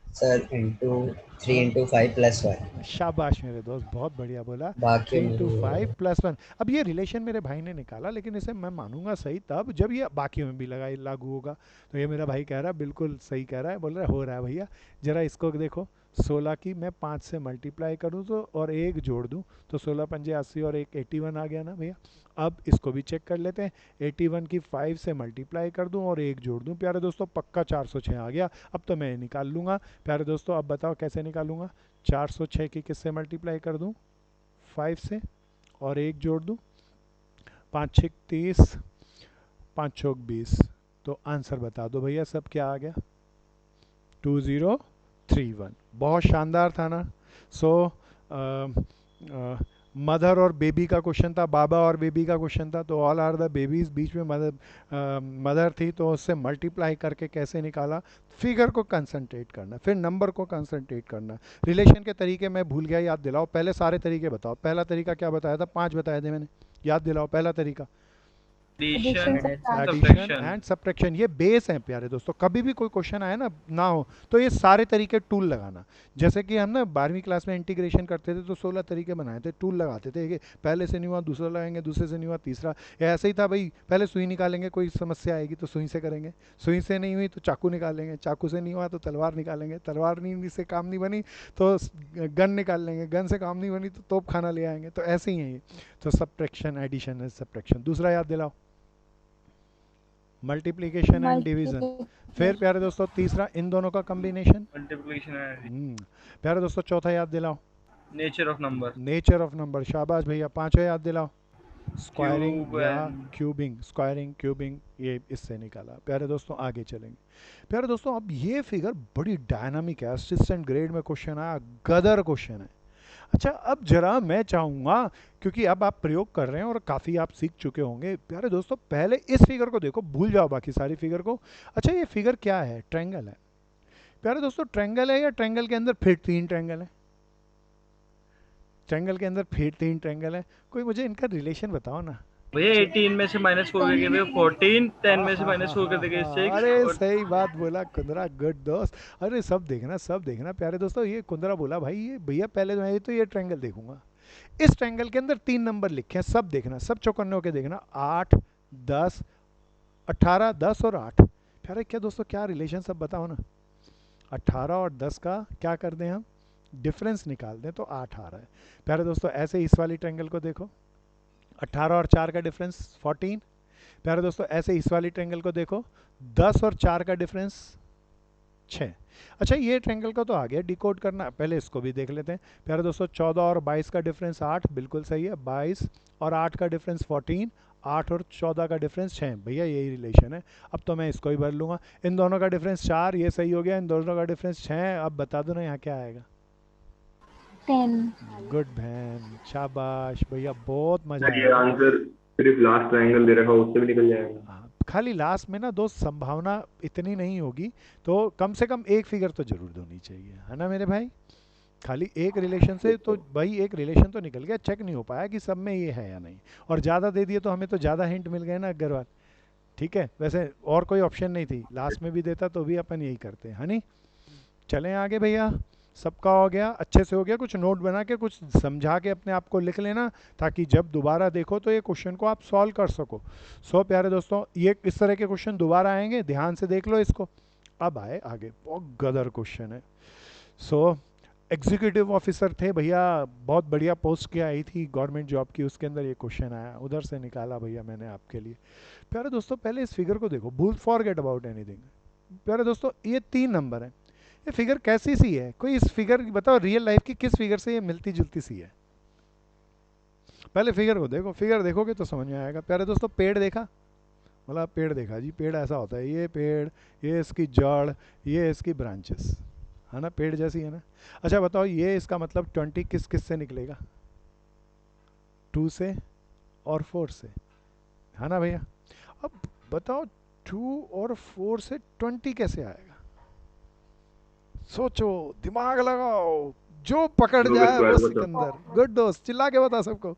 सर इंटू 3 हाँ इंटू 5 प्लस 1। शाबाश मेरे दोस्त, बहुत बढ़िया बोला। बाकी 3 into 5 + 1। अब ये रिलेशन मेरे भाई ने निकाला, लेकिन इसे मैं मानूंगा सही तब जब ये बाकी में भी लगाई लागू होगा। तो ये मेरा भाई कह रहा है, बिल्कुल सही कह रहा है, बोल रहा है हो रहा है भैया। जरा इसको देखो, 16 की मैं 5 से मल्टीप्लाई करूँ तो और 1 जोड़ दूँ तो 16 पंजे 80 और 1 81 आ गया ना भैया। अब इसको भी चेक कर लेते हैं। 81 की 5 से मल्टीप्लाई कर दूं और 1 जोड़ दूं, प्यारे दोस्तों पक्का 406 आ गया। अब तो मैं निकाल लूँगा। प्यारे दोस्तों अब बताओ कैसे निकालूंगा। 406 की किससे मल्टीप्लाई कर दूं, 5 से, और 1 जोड़ दूं, 5 6 30, 5 चौक 20। तो आंसर बता दो भैया सब क्या आ गया। 2031। बहुत शानदार था ना। सो मदर और बेबी का क्वेश्चन था, बाबा और बेबी का क्वेश्चन था, तो ऑल आर द बेबीज, बीच में मदर थी, तो उससे मल्टीप्लाई करके कैसे निकाला। फिगर को कंसंट्रेट करना, फिर नंबर को कंसंट्रेट करना। रिलेशन के तरीके मैं भूल गया, याद दिलाओ। पहले सारे तरीके बताओ। पहला तरीका क्या बताया था, 5 बताए थे मैंने, याद दिलाओ पहला तरीका। Addition addition addition subtraction. And subtraction, ये बेस हैं प्यारे दोस्तों। कभी भी कोई क्वेश्चन आए ना हो तो ये सारे तरीके टूल लगाना। जैसे कि हम ना 12वीं क्लास में इंटीग्रेशन करते थे तो 16 तरीके बनाए थे, टूल लगाते थे कि पहले से नहीं हुआ दूसरा लगाएंगे, दूसरे से नहीं हुआ तीसरा। ऐसे ही था भाई, पहले सुई निकालेंगे, कोई समस्या आएगी तो सुई से करेंगे, सुई से नहीं हुई तो चाकू निकालेंगे, चाकू से नहीं हुआ तो तलवार निकालेंगे, तलवार नहीं से काम नहीं बनी तो गन निकाल लेंगे, गन से काम नहीं बनी तो तोप खाना ले आएंगे। तो ऐसे ही है ये। तो सब्ट्रैक्शन, एडिशन एंड सब्ट्रैक्शन। दूसरा याद दिलाओ, मल्टीप्लिकेशन एंड डिवीजन। फिर प्यारे दोस्तों तीसरा, इन दोनों का कॉम्बिनेशन। मल्टीप्लिकेशन है। प्यारे दोस्तों चौथा याद दिलाओ, nature of number. Nature of number. शाबाश भैया। पांचवा याद दिलाओ, स्क्वायरिंग क्यूब या एंड क्यूबिंग। स्क्वायरिंग क्यूबिंग ये इससे निकाला। प्यारे दोस्तों आगे चलेंगे। प्यारे दोस्तों अब ये फिगर बड़ी डायनामिक है, असिस्टेंट ग्रेड में क्वेश्चन आया, गदर क्वेश्चन है। अच्छा अब जरा मैं चाहूँगा, क्योंकि अब आप प्रयोग कर रहे हैं और काफ़ी आप सीख चुके होंगे, प्यारे दोस्तों पहले इस फिगर को देखो, भूल जाओ बाकी सारी फिगर को। अच्छा ये फिगर क्या है, ट्रायंगल है प्यारे दोस्तों। ट्रायंगल है या ट्रायंगल के अंदर फिर 3 ट्रायंगल है, ट्रायंगल के अंदर फिर 3 ट्रायंगल है। कोई मुझे इनका रिलेशन बताओ ना। भैया 18 में से -4 करके देखो 14, 10 में से -4 कर देंगे 6 अरे और सही बात बोला कुंदरा, गुड दोस्त। अरे सब देखना, सब देखना प्यारे दोस्तों। ये कुंदरा बोला भाई, ये भैया पहले मैं तो ये ट्रायंगल देखूंगा। इस ट्रायंगल के अंदर 3 नंबर लिखे हैं, सब देखना, सब चौकन्ने होके देखना। 8 10 18, 10 और 8। प्यारे क्या दोस्तों, क्या रिलेशन सब बताओ ना। 18 और 10 का क्या कर दें हम, डिफरेंस निकाल दें तो 8 आ रहा है। प्यारे दोस्तों ऐसे इस वाली ट्रायंगल को देखो, 18 और 4 का डिफरेंस 14। प्यारे दोस्तों ऐसे इस वाली ट्रायंगल को देखो, 10 और 4 का डिफरेंस 6। अच्छा ये ट्रायंगल का तो आ गया, डिकोड करना, पहले इसको भी देख लेते हैं। प्यारे दोस्तों 14 और 22 का डिफरेंस 8, बिल्कुल सही है। 22 और 8 का डिफरेंस 14, 8 और 14 का डिफरेंस 6, भैया यही रिलेशन है। अब तो मैं इसको ही भर लूँगा। इन दोनों का डिफरेंस 4, ये सही हो गया। इन दोनों का डिफरेंस 6। अब बता दो ना यहाँ क्या आएगा। 10। गुड बहन, शाबाश भैया, बहुत मजा ये आया। आंसर सिर्फ लास्ट ट्रायंगल दे रखा उससे भी निकल जाएगा। हाँ, खाली लास्ट में ना दोस्त संभावना इतनी नहीं होगी, तो कम से कम एक फिगर तो जरूर होनी चाहिए, है ना मेरे भाई। खाली एक रिलेशन से तो भाई एक रिलेशन तो निकल गया, चेक नहीं हो पाया कि सब में ये है या नहीं। और ज़्यादा दे दिए तो हमें तो ज़्यादा हिंट मिल गए ना अग्रवाल। ठीक है, वैसे और कोई ऑप्शन नहीं थी, लास्ट में भी देता तो भी अपन यही करते हैं, है नहीं। चलें आगे भैया, सबका हो गया, अच्छे से हो गया। कुछ नोट बना के कुछ समझा के अपने आप को लिख लेना, ताकि जब दोबारा देखो तो ये क्वेश्चन को आप सॉल्व कर सको। सो प्यारे दोस्तों ये इस तरह के क्वेश्चन दोबारा आएंगे, ध्यान से देख लो इसको। अब आए आगे, बहुत गदर क्वेश्चन है। सो एग्जीक्यूटिव ऑफिसर थे भैया, बहुत बढ़िया पोस्ट क्या आई थी गवर्नमेंट जॉब की, उसके अंदर ये क्वेश्चन आया, उधर से निकाला भैया मैंने आपके लिए। प्यारे दोस्तों पहले इस फिगर को देखो, भूल फॉरगेट अबाउट एनीथिंग। प्यारे दोस्तों ये 3 नंबर है, ये फिगर कैसी सी है, कोई इस फिगर बताओ रियल लाइफ की किस फिगर से ये मिलती जुलती सी है। पहले फिगर को देखो, फिगर देखोगे तो समझ में आएगा। प्यारे दोस्तों पेड़ देखा, मतलब पेड़ देखा जी, पेड़ ऐसा होता है, ये पेड़, ये इसकी जड़, ये इसकी ब्रांचेस, है ना, पेड़ जैसी है ना। अच्छा बताओ ये इसका मतलब 20 किस किस से निकलेगा, 2 से और 4 से, है ना भैया। अब बताओ 2 और 4 से 20 कैसे आएगा, सोचो, दिमाग लगाओ, जो पकड़ दो का जाए स्क्वायर वो होगा सर, सिकंदर। गुड दोस्त, चिल्ला के बता सबको।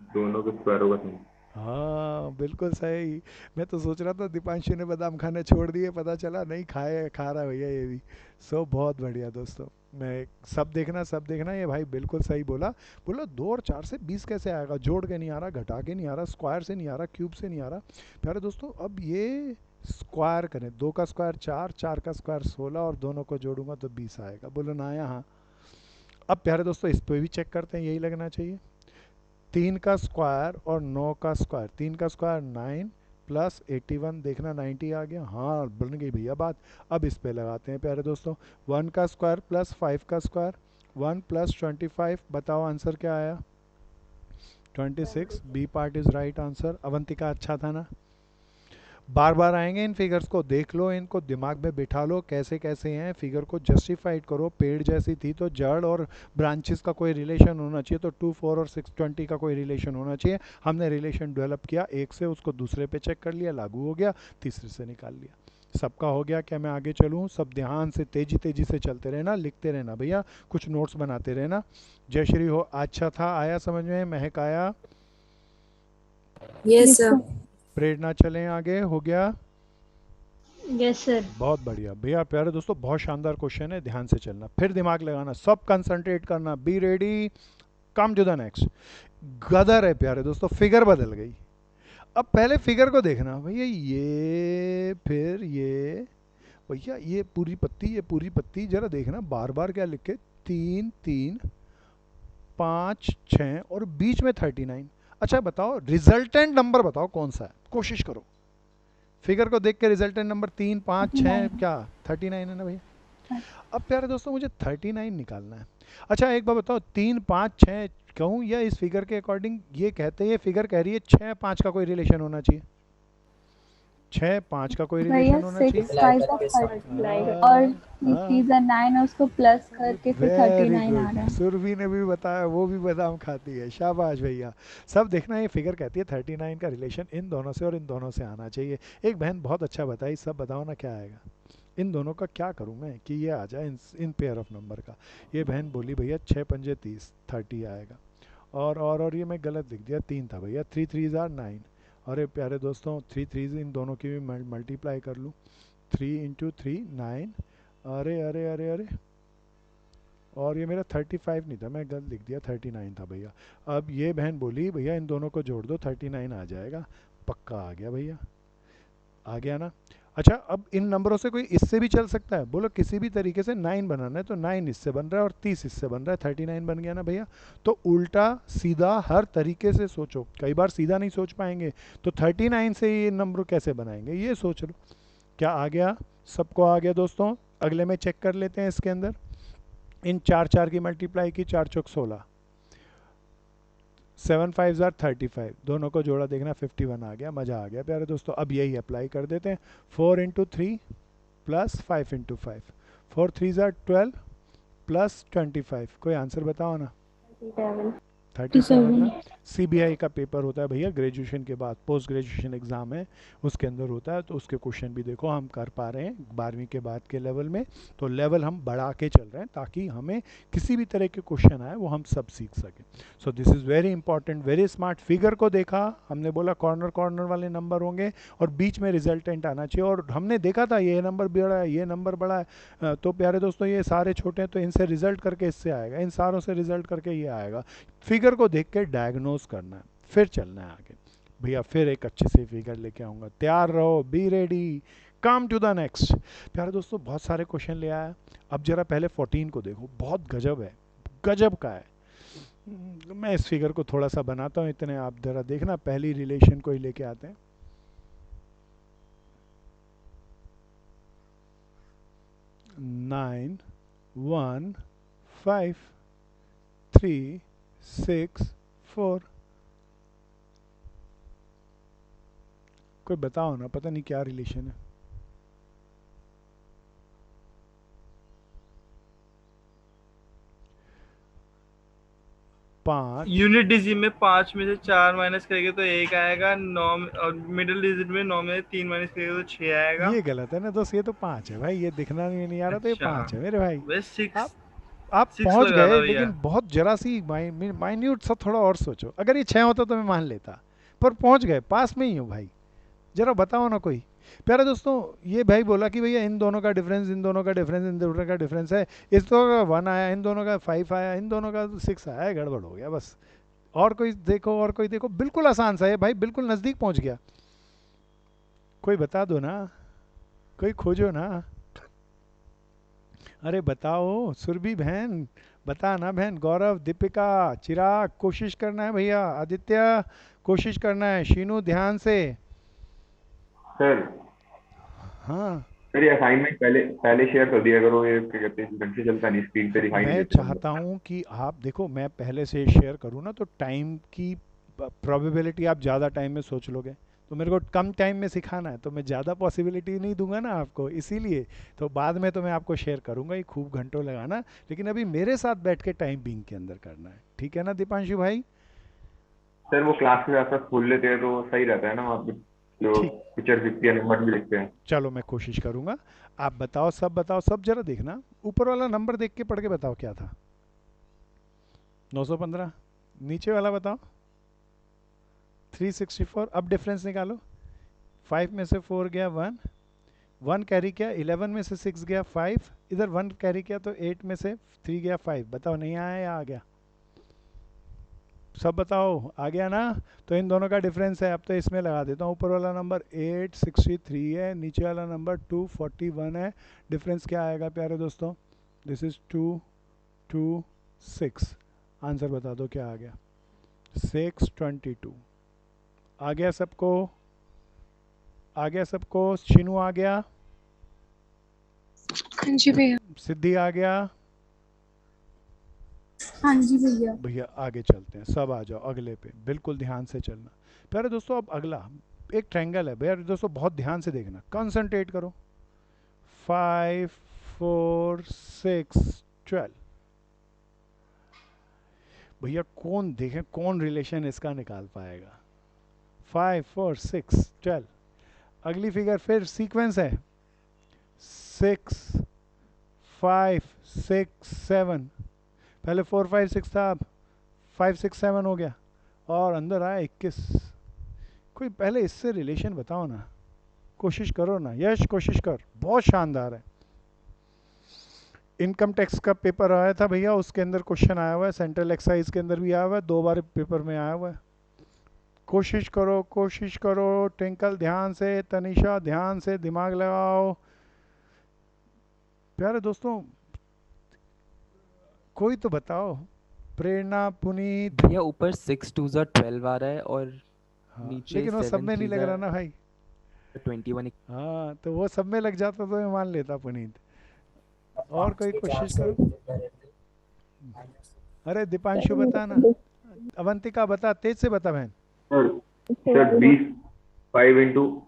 दोनों का स्क्वायर होगा सर। हाँ बिल्कुल सही। मैं तो सोच रहा था दीपांशु ने बादाम खाने छोड़ दिए, पता चला नहीं खाए, खा रहा है भैया ये भी। सो बहुत बढ़िया दोस्तों। मैं सब देखना, सब देखना, ये भाई बिल्कुल सही बोला। बोलो 2 और 4 से 20 कैसे आएगा, जोड़ के नहीं आ रहा, घटा के नहीं आ रहा, स्क्वायर से नहीं आ रहा, क्यूब से नहीं आ रहा। प्यारे दोस्तों अब ये स्क्वायर करें, 2 का स्क्वायर 4, 4 का स्क्वायर 16 और दोनों को जोड़ूंगा तो 20 आएगा। बोलो ना यहाँ। अब प्यारे दोस्तों इस पे भी चेक करते हैं, यही लगना चाहिए। 3 का स्क्वायर और 9 का स्क्वायर, 3 का स्क्वायर 9 प्लस 81, देखना 90 आ गया। हाँ बन गई भैया बात। अब इस पे लगाते हैं प्यारे दोस्तों, 1 का स्क्वायर प्लस 5 का स्क्वायर, 1 प्लस 25, बताओ आंसर क्या आया? 26। B part is right answer. Avantika अच्छा था ना? बार बार आएंगे इन फिगर्स को, देख लो, इनको दिमाग में बिठा लो कैसे कैसे हैं, फिगर को जस्टिफाइड करो। पेड़ जैसी थी तो जड़ और ब्रांचेस का कोई रिलेशन होना चाहिए, तो 2, 4 और 620 का कोई रिलेशन होना चाहिए। हमने रिलेशन डेवलप किया, एक से उसको दूसरे पे चेक कर लिया, लागू हो गया, तीसरे से निकाल लिया। सबका हो गया क्या? मैं आगे चलूँ? सब ध्यान से तेजी तेजी से चलते रहना, लिखते रहना भैया, कुछ नोट्स बनाते रहना। जय श्री हो, अच्छा था, आया समझ में? महक आया? Yes sir. प्रेरणा चलें आगे, हो गया? Yes sir. बहुत बढ़िया भैया। प्यारे दोस्तों बहुत शानदार क्वेश्चन है, ध्यान से चलना, फिर दिमाग लगाना, सब कंसंट्रेट करना, be ready, come to the next. गदर है प्यारे दोस्तों, फिगर बदल गई। अब पहले फिगर को देखना भैया, ये फिर ये, भैया ये पूरी पत्ती, ये पूरी पत्ती, जरा देखना बार बार क्या लिखे, 3 3 5 6 और बीच में 39। अच्छा बताओ रिजल्टेंट नंबर बताओ कौन सा है, कोशिश करो। फिगर को देख के रिजल्टेंट नंबर 3 5 6 क्या 39 है ना भैया? अब प्यारे दोस्तों मुझे 39 निकालना है। अच्छा एक बार बताओ, 3 5 6 कहूँ या इस फिगर के अकॉर्डिंग ये कहते हैं, ये फिगर कह रही है 6 5 का कोई रिलेशन होना चाहिए, 6 5 का कोई भैया रिलेशन होना 6 चाहिए। 5 और 3 9 उसको प्लस करके फिर वेरी 39 आ रहा गुड, है। सुरभि ने भी बताया, वो भी बादाम खाती है, शाबाश भैया। सब देखना, ये फिगर कहती है 39 का रिलेशन इन दोनों से और इन दोनों से आना चाहिए। एक बहन बहुत अच्छा बताई, सब बताओ ना क्या आएगा, इन दोनों का क्या करूं मैं कि ये आ जाए इन पेयर ऑफ नंबर का। ये बहन बोली भैया 6 पंजे 30, 30 आएगा। और ये मैं गलत लिख दिया, 3 था भैया, 3 3 आर 9। अरे प्यारे दोस्तों 3 3 इन दोनों की भी मल्टीप्लाई कर लूँ, 3 इंटू 3 9। अरे अरे अरे अरे, और ये मेरा 35 नहीं था, मैं गलत लिख दिया, 39 था भैया। अब ये बहन बोली भैया इन दोनों को जोड़ दो 39 आ जाएगा। पक्का आ गया भैया, आ गया ना? अच्छा अब इन नंबरों से कोई इससे भी चल सकता है, बोलो किसी भी तरीके से 9 बनाना है तो 9 इससे बन रहा है और 30 इससे बन रहा है, 39 बन गया ना भैया। तो उल्टा सीधा हर तरीके से सोचो, कई बार सीधा नहीं सोच पाएंगे तो 39 से ये नंबर कैसे बनाएंगे, ये सोच लो। क्या आ गया? सबको आ गया दोस्तों? अगले में चेक कर लेते हैं इसके अंदर, इन 4 4 की मल्टीप्लाई की, 4 चौक 16, 7 5 35, दोनों को जोड़ा देखना 51 आ गया। मज़ा आ गया प्यारे दोस्तों। अब यही अप्लाई कर देते हैं, 4 इंटू 3 प्लस 5 इंटू 5, 4 3 12 प्लस 25, कोई आंसर बताओ ना? 37 ना? सीबीआई का पेपर होता है भैया ग्रेजुएशन के बाद, पोस्ट ग्रेजुएशन एग्जाम है उसके अंदर होता है, तो उसके क्वेश्चन भी देखो हम कर पा रहे हैं 12वीं के बाद के लेवल में, तो लेवल हम बढ़ा के चल रहे हैं ताकि हमें किसी भी तरह के क्वेश्चन आए वो हम सब सीख सकें। So this is very important, very smart. Figure को देखा हमने, बोला कॉर्नर कॉर्नर वाले नंबर होंगे और बीच में रिजल्टेंट आना चाहिए, और हमने देखा था ये नंबर बड़ा है, ये नंबर बड़ा है, तो प्यारे दोस्तों ये सारे छोटे हैं तो इनसे रिजल्ट करके इससे आएगा, इन सारों से रिजल्ट करके ये आएगा। फिगर को देख के डायग्नोज करना है, फिर चलना है आगे भैया। फिर एक अच्छी सी फिगर लेके आऊँगा, तैयार रहो, be ready, come to the next. प्यारे दोस्तों बहुत सारे क्वेश्चन ले आया। अब जरा पहले 14 को देखो, बहुत गजब है, गजब का है। मैं इस फिगर को थोड़ा सा बनाता हूँ, इतने आप जरा देखना, पहली रिलेशन को ही लेके आते हैं। नाइन 1 5 3 6 4, कोई बताओ ना, पता नहीं क्या रिलेशन है। पाँच, यूनिट डिजिट में 5 में से 4 माइनस करेंगे तो 1 आएगा, 9 और मिडिल डिजिट में 9 में से 3 माइनस करेंगे तो 6 आएगा। ये गलत है ना दोस्त, ये तो 5 है भाई, ये दिखना नहीं आ रहा, तो ये अच्छा 5 है मेरे भाई। बस 6। आप आप 6 पहुंच लगा था गए, भैया। लेकिन बहुत जरा सी माइन्यूट सा थोड़ा और सोचो। अगर ये 6 होता तो मैं मान लेता, पर पहुंच गए, पास में ही हो भाई। जरा बताओ ना कोई। प्यारे दोस्तों, ये भाई बोला कि भैया इन दोनों का डिफरेंस, इन दोनों का डिफरेंस, इन दोनों का डिफरेंस है, इस दोनों का 1 आया, इन दोनों का 5 आया, इन दोनों का 6 आया, गड़बड़ हो गया बस। और कोई देखो, और कोई देखो, बिल्कुल आसान सा है भाई, बिल्कुल नज़दीक पहुंच गया। कोई बता दो ना, कोई खोजो ना। अरे बताओ सुरभि बहन, बता ना बहन। गौरव, दीपिका, चिराग, कोशिश करना है भैया। आदित्य, कोशिश करना है। शीनू, ध्यान से। सर हाँ, सर ये असाइनमेंट पहले पहले शेयर कर दिया करो, ये क्या कहते हैं, ढंग से चलता नहीं, स्क्रीन पे दिखाई नहीं मैं देते चाहता नंबर। हूँ कि आप देखो, मैं पहले से शेयर करूँ ना, तो टाइम की प्रोबेबिलिटी आप ज़्यादा टाइम में सोच लोगे। तो मेरे को कम टाइम में सिखाना है, तो मैं ज़्यादा पॉसिबिलिटी नहीं दूंगा ना आपको, इसीलिए। तो बाद में तो मैं आपको शेयर करूंगा ही, खूब घंटों लगाना, लेकिन अभी मेरे साथ बैठ के टाइम बीइंग के अंदर करना है, ठीक है ना दीपांशु भाई? सर वो क्लास के आसपास खोल लेते हैं तो सही रहता है ना, वहाँ पे जो ठीक, पिक्चर दिखती है, नंबर भी दिखते हैं। चलो मैं कोशिश करूंगा। आप बताओ, सब बताओ, सब जरा देखना। ऊपर वाला नंबर देख के पढ़ के बताओ क्या था। 915। नीचे वाला बताओ। 364। अब डिफरेंस निकालो। 5 में से 4 गया 1, 1 कैरी किया, 11 में से 6 गया 5, इधर 1 कैरी किया तो 8 में से 3 गया 5। बताओ नहीं आया या आ गया? सब बताओ, आ गया ना? तो इन दोनों का डिफरेंस है। अब तो इसमें लगा देता हूँ। ऊपर वाला नंबर 863 है, नीचे वाला नंबर 241 है। डिफरेंस क्या आएगा प्यारे दोस्तों? This is 226। आंसर बता दो क्या आ गया? 622। आ गया सबको? आ गया सबको? शिनू आ गया? हाँ जी भैया। सिद्धि आ गया? हाँ जी भैया। भैया आगे चलते हैं, सब आ जाओ अगले पे, बिल्कुल ध्यान से चलना। प्यारे दोस्तों, अब अगला एक ट्रायंगल है भैया दोस्तों, बहुत ध्यान से देखना, कंसंट्रेट करो। 5 4 6 12। भैया कौन देखे, कौन रिलेशन इसका निकाल पाएगा? 5 4 6 12। अगली फिगर फिर सीक्वेंस है। 6 5 6 7। पहले 4 5 6 था, अब 5 6 7 हो गया, और अंदर आया 21। कोई पहले इससे रिलेशन बताओ ना, कोशिश करो ना यश, कोशिश कर, बहुत शानदार है। इनकम टैक्स का पेपर आया था भैया, उसके अंदर क्वेश्चन आया हुआ है, सेंट्रल एक्साइज के अंदर भी आया हुआ है, 2 बार पेपर में आया हुआ है। कोशिश करो, कोशिश करो। ट्विंकल ध्यान से, तनिषा ध्यान से, दिमाग लगाओ। प्यारे दोस्तों, कोई तो बताओ। प्रेरणा, पुनीत। भैया ऊपर 6 2s are 12 आ रहा है, और हाँ, नीचे लेकिन वो सब 7 में नहीं 3s लग रहा are ना भाई। 21। हाँ, तो वो सब में लग जाता तो मैं मान लेता पुनीत। और कोई के चार कोशिश से करो। अरे दीपांशु बता ना। सर अवंतिका बता, तेज से बता बहन। Sir sir 20, 5 into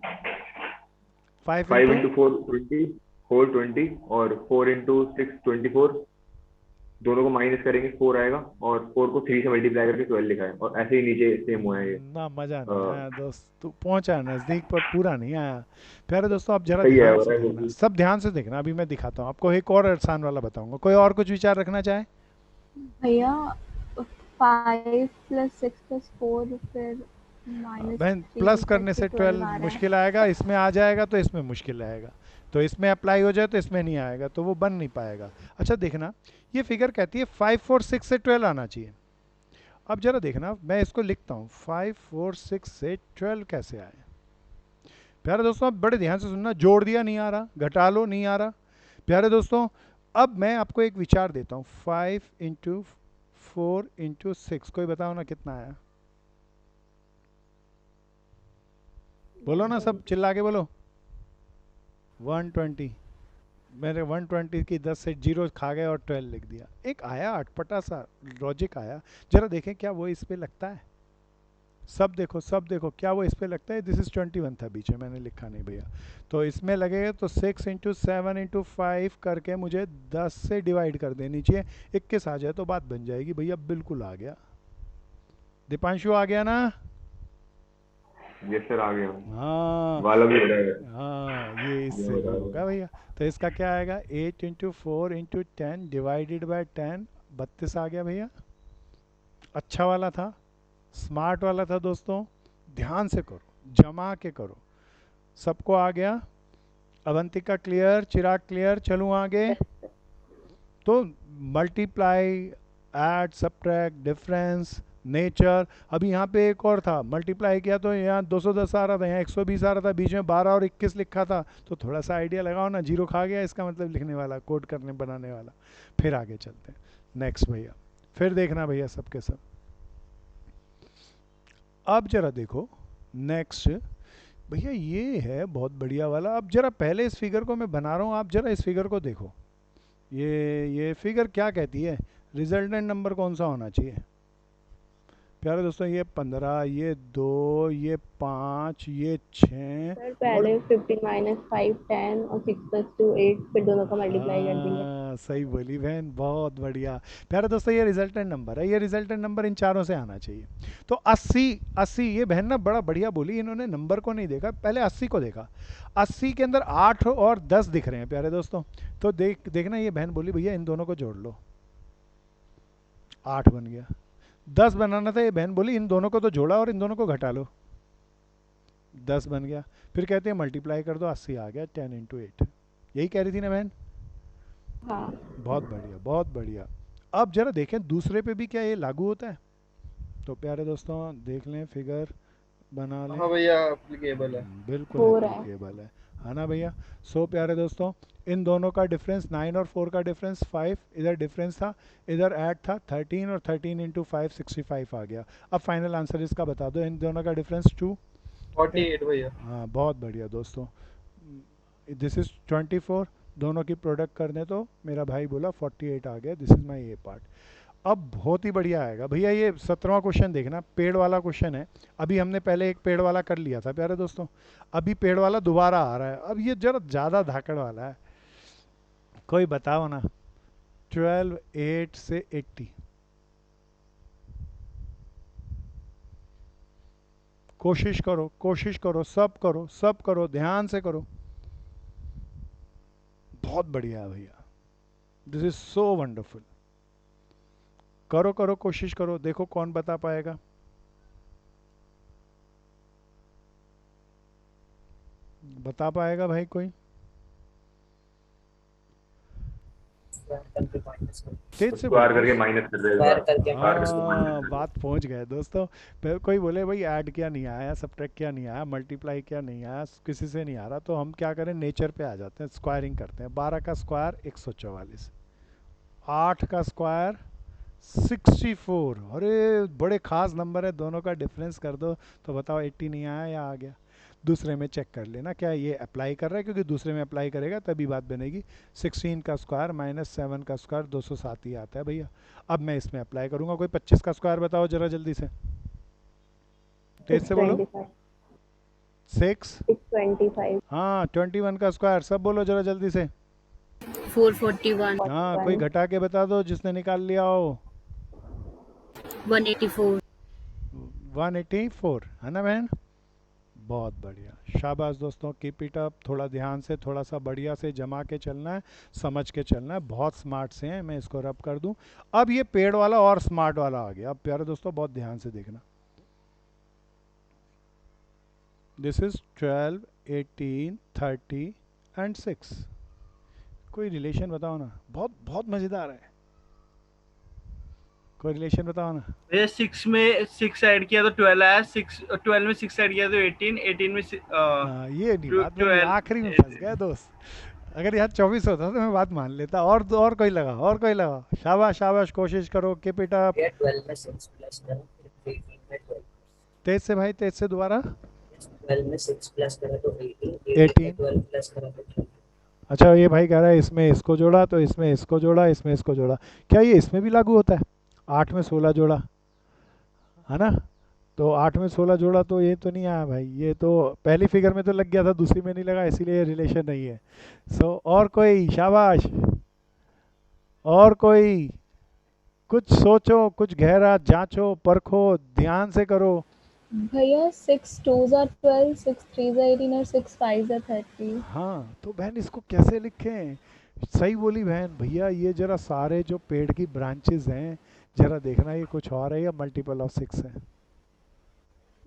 5 five into into 4 20, 4 20, और 4 इंटू 6 24। दोनों को माइनस करेंगे 4 आएगा, और 4 को 3 से मल्टीप्लाई करके 12 लिखा है, और ऐसे ही नीचे सेम हुआ है ये। ना, मज़ा नहीं अ, आया दोस्त, तू पहुंचा नज़दीक पर पूरा नहीं आया। प्यारे दोस्तों, आप जरा सही है, ध्यान हो से रहा है देखना, बिल्कुल। सब ध्यान से देखना। अभी मैं दिखाता हूँ आपको, एक और आसान वाला बताऊंगा। कोई और कुछ विचार रखना चाहे? भैया 5 + 6 + 4 फिर बहन, -3 प्लस ऊपर करने से से 12 12 आ रहा है। मुश्किल आएगा, इसमें आ जाएगा तो इसमें मुश्किल आएगा, तो इसमें अप्लाई हो जाए तो इसमें नहीं आएगा, तो वो बन नहीं पाएगा। अच्छा देखना, ये फिगर कहती है 5 4 6 से 12 आना चाहिए। अब जरा देखना, मैं इसको लिखता हूँ, 5 4 6 से 12 कैसे आए? प्यारे दोस्तों, अब बड़े ध्यान से सुनना। जोड़ दिया नहीं आ रहा, घटा लो नहीं आ रहा। प्यारे दोस्तों, अब मैं आपको एक विचार देता हूँ। 5 इंटू 4 इंटू 6, कोई बताओ ना कितना आया? बोलो ना, सब चिल्ला के बोलो। 120। मैंने 120 की 10 से जीरो खा गए और 12 लिख दिया। एक आया अटपटा सा लॉजिक आया, जरा देखें क्या वो इस पे लगता है। सब देखो, सब देखो, क्या वो इस पे लगता है? दिस इज 21 था बीच में, मैंने लिखा नहीं भैया, तो इसमें लगेगा। तो 6 इंटू 7 इंटू 5 करके मुझे 10 से डिवाइड कर देनी चाहिए। 21 आ जाए तो बात बन जाएगी भैया। बिल्कुल आ गया। दीपांशु आ गया ना? यस सर आ गया हाँ वाला भी हो जाएगा हाँ, ये ये इससे हो भी जाएगा होगा भैया। तो इसका क्या आएगा, 8 × 4 × 10 डिवाइडेड बाय 10, 32 आ गया भैया। अच्छा वाला था, स्मार्ट वाला था दोस्तों, ध्यान से करो, जमा के करो। सबको आ गया? अवंतिका क्लियर, चिराग क्लियर, चलूँ आगे? तो multiply, add, subtract, difference, nature. अभी यहाँ पे एक और था, मल्टीप्लाई किया तो यहाँ 210 आ रहा था, यहाँ 120 आ रहा था, बीच में 12 और 21 लिखा था। तो थोड़ा सा आइडिया लगाओ ना, जीरो खा गया इसका मतलब लिखने वाला, कोड करने बनाने वाला। फिर आगे चलते हैं, नेक्स्ट भैया, फिर देखना भैया सबके सब। अब जरा देखो नेक्स्ट भैया, ये है बहुत बढ़िया वाला। अब जरा पहले इस फिगर को मैं बना रहा हूँ, आप जरा इस फिगर को देखो। ये फिगर क्या कहती है, रिजल्टेंट नंबर कौन सा होना चाहिए प्यारे दोस्तों? ये 15, ये 2, ये 5, ये 6। सर पहले 15 माइनस 5 10 और 6 प्लस 2 8, फिर दोनों का मल्टीप्लाई कर देंगे। सही बोली बहन, बहुत बढ़िया। प्यारे दोस्तों ये रिजल्टेंट नंबर है, ये रिजल्टेंट नंबर इन चारों से आना चाहिए। तो 80, ये बहन ना बड़ा बढ़िया बोली, इन्होंने नंबर को नहीं देखा, पहले 80 को देखा। 80 के अंदर 8 और 10 दिख रहे हैं प्यारे दोस्तों। तो देखना, ये बहन बोली भैया इन दोनों को जोड़ लो, 8 बन गया। 10 बनाना था, ये बहन बोली इन दोनों को तो जोड़ा और इन दोनों को घटा लो, 10 बन गया। फिर कहते हैं मल्टीप्लाई कर दो, 80 आ गया, 10 × 8। यही कह रही थी ना बहन? हाँ बहुत बढ़िया, बहुत बढ़िया। अब जरा देखें दूसरे पे भी क्या ये लागू होता है। तो प्यारे दोस्तों देख लें, फिगर बना लें। हाँ भैया एप्लीकेबल है। बिल्कुल हो रहा है। एप्लीकेबल है ना भैया? सो प्यारे दोस्तों, इन दोनों का डिफरेंस 9 और 4 का डिफरेंस 5, इधर डिफरेंस था, इधर ऐड था 13, और 13 × 5 65 आ गया। अब फाइनल आंसर इसका बता दो, इन दोनों का डिफरेंस 2। 48 भैया। हाँ बहुत बढ़िया दोस्तों, दिस इज 24, दोनों की प्रोडक्ट करने तो मेरा भाई बोला 48 आ गया। This is my A part. अब बहुत ही बढ़िया आएगा भैया, ये 17वां क्वेश्चन देखना, पेड़ वाला क्वेश्चन है। अभी हमने पहले एक पेड़ वाला कर लिया था प्यारे दोस्तों, अभी पेड़ वाला दोबारा आ रहा है। अब ये जरा ज़्यादा धाकड़ वाला है, कोई बताओ ना। 12 8 से 80, कोशिश करो, कोशिश करो, सब करो, सब करो, ध्यान से करो। बहुत बढ़िया है भैया, दिस इज सो वंडरफुल। करो करो, कोशिश करो, देखो कौन बता पाएगा। बता पाएगा भाई कोई? तेज से स्क्वायर बोलो। करके माइनस कर स्क्वायर देगा करके हाँ बात पहुंच गए दोस्तों। कोई बोले भाई ऐड क्या नहीं आया, सब्ट्रैक्ट क्या नहीं आया, मल्टीप्लाई क्या नहीं आया, किसी से नहीं आ रहा, तो हम क्या करें, नेचर पे आ जाते हैं, स्क्वायरिंग करते हैं। 12 का स्क्वायर 144, 8 का स्क्वायर 64। अरे बड़े खास नंबर है, दोनों का डिफरेंस कर दो तो बताओ 80 नहीं आया या आ गया? दूसरे में चेक कर लेना क्या ये अप्लाई कर रहा है, क्योंकि दूसरे में अप्लाई करेगा तभी बात बनेगी। 16 का स्क्वायर माइनस 7 का स्क्वायर 207 ही आता है भैया। अब मैं इसमें अप्लाई करूंगा। कोई 25 का स्क्वायर बताओ जरा जल्दी से, तेज से बोलो। 625। हाँ 21 का स्क्वायर, सब बोलो जरा जल्दी से। 441, हाँ कोई घटा के बता दो जिसने निकाल लिया हो। 184, 184 है ना बहन? बहुत बढ़िया, शाबाश दोस्तों, कीप इट अप। थोड़ा ध्यान से, थोड़ा सा बढ़िया से जमा के चलना है, समझ के चलना है। बहुत स्मार्ट से हैं, मैं इसको रब कर दूं। अब ये पेड़ वाला और स्मार्ट वाला आ गया। अब प्यारे दोस्तों बहुत ध्यान से देखना, दिस इज 12 18 30 एंड 6। कोई रिलेशन बताओ ना, बहुत बहुत मजेदार है, कोई रिलेशन बताओ ना। भैया 6 में 6 ऐड किया तो 12 आया, 12 में 6 ऐड किया तो 18, 18 में हाँ ये नहीं बात, मैं 12 आखिरी में फंस गया दोस्त। अगर यहाँ 24 होता तो मैं बात मान लेता। और कोई लगा, और कोई लगा। शाबाश शाबाश, कोशिश करो, कीप इट अप। 12 में 6 प्लस करो, फिर 18 में 12। तेज से भाई, तेज से दोबारा। 12 में 6 प्लस करा तो 18, 18 में 12 प्लस करा तो 20। अच्छा ये भाई कह रहा है इसमें इसको जोड़ा तो इसमें इसको जोड़ा, इसमें इसको जोड़ा। क्या ये इसमें भी लागू होता है? 8 में 16 जोड़ा है ना? तो 8 में 16 जोड़ा तो ये तो नहीं आया भाई, ये तो पहली फिगर में तो लग गया था, दूसरी में नहीं लगा, इसीलिए ये रिलेशन नहीं है। सो और कोई, शाबाश। और कोई, कुछ सोचो, कुछ गहरा जांचो, परखो, ध्यान से करो। भैया 6 2s are 12, 6 3s are 18 और 6 5s are 30। हाँ, तो बहन इसको कैसे लिखें? सही बोली बहन। भैया ये जरा सारे जो पेड़ की ब्रांचेस हैं, जरा देखना ये कुछ और है या मल्टीपल ऑफ 6 है?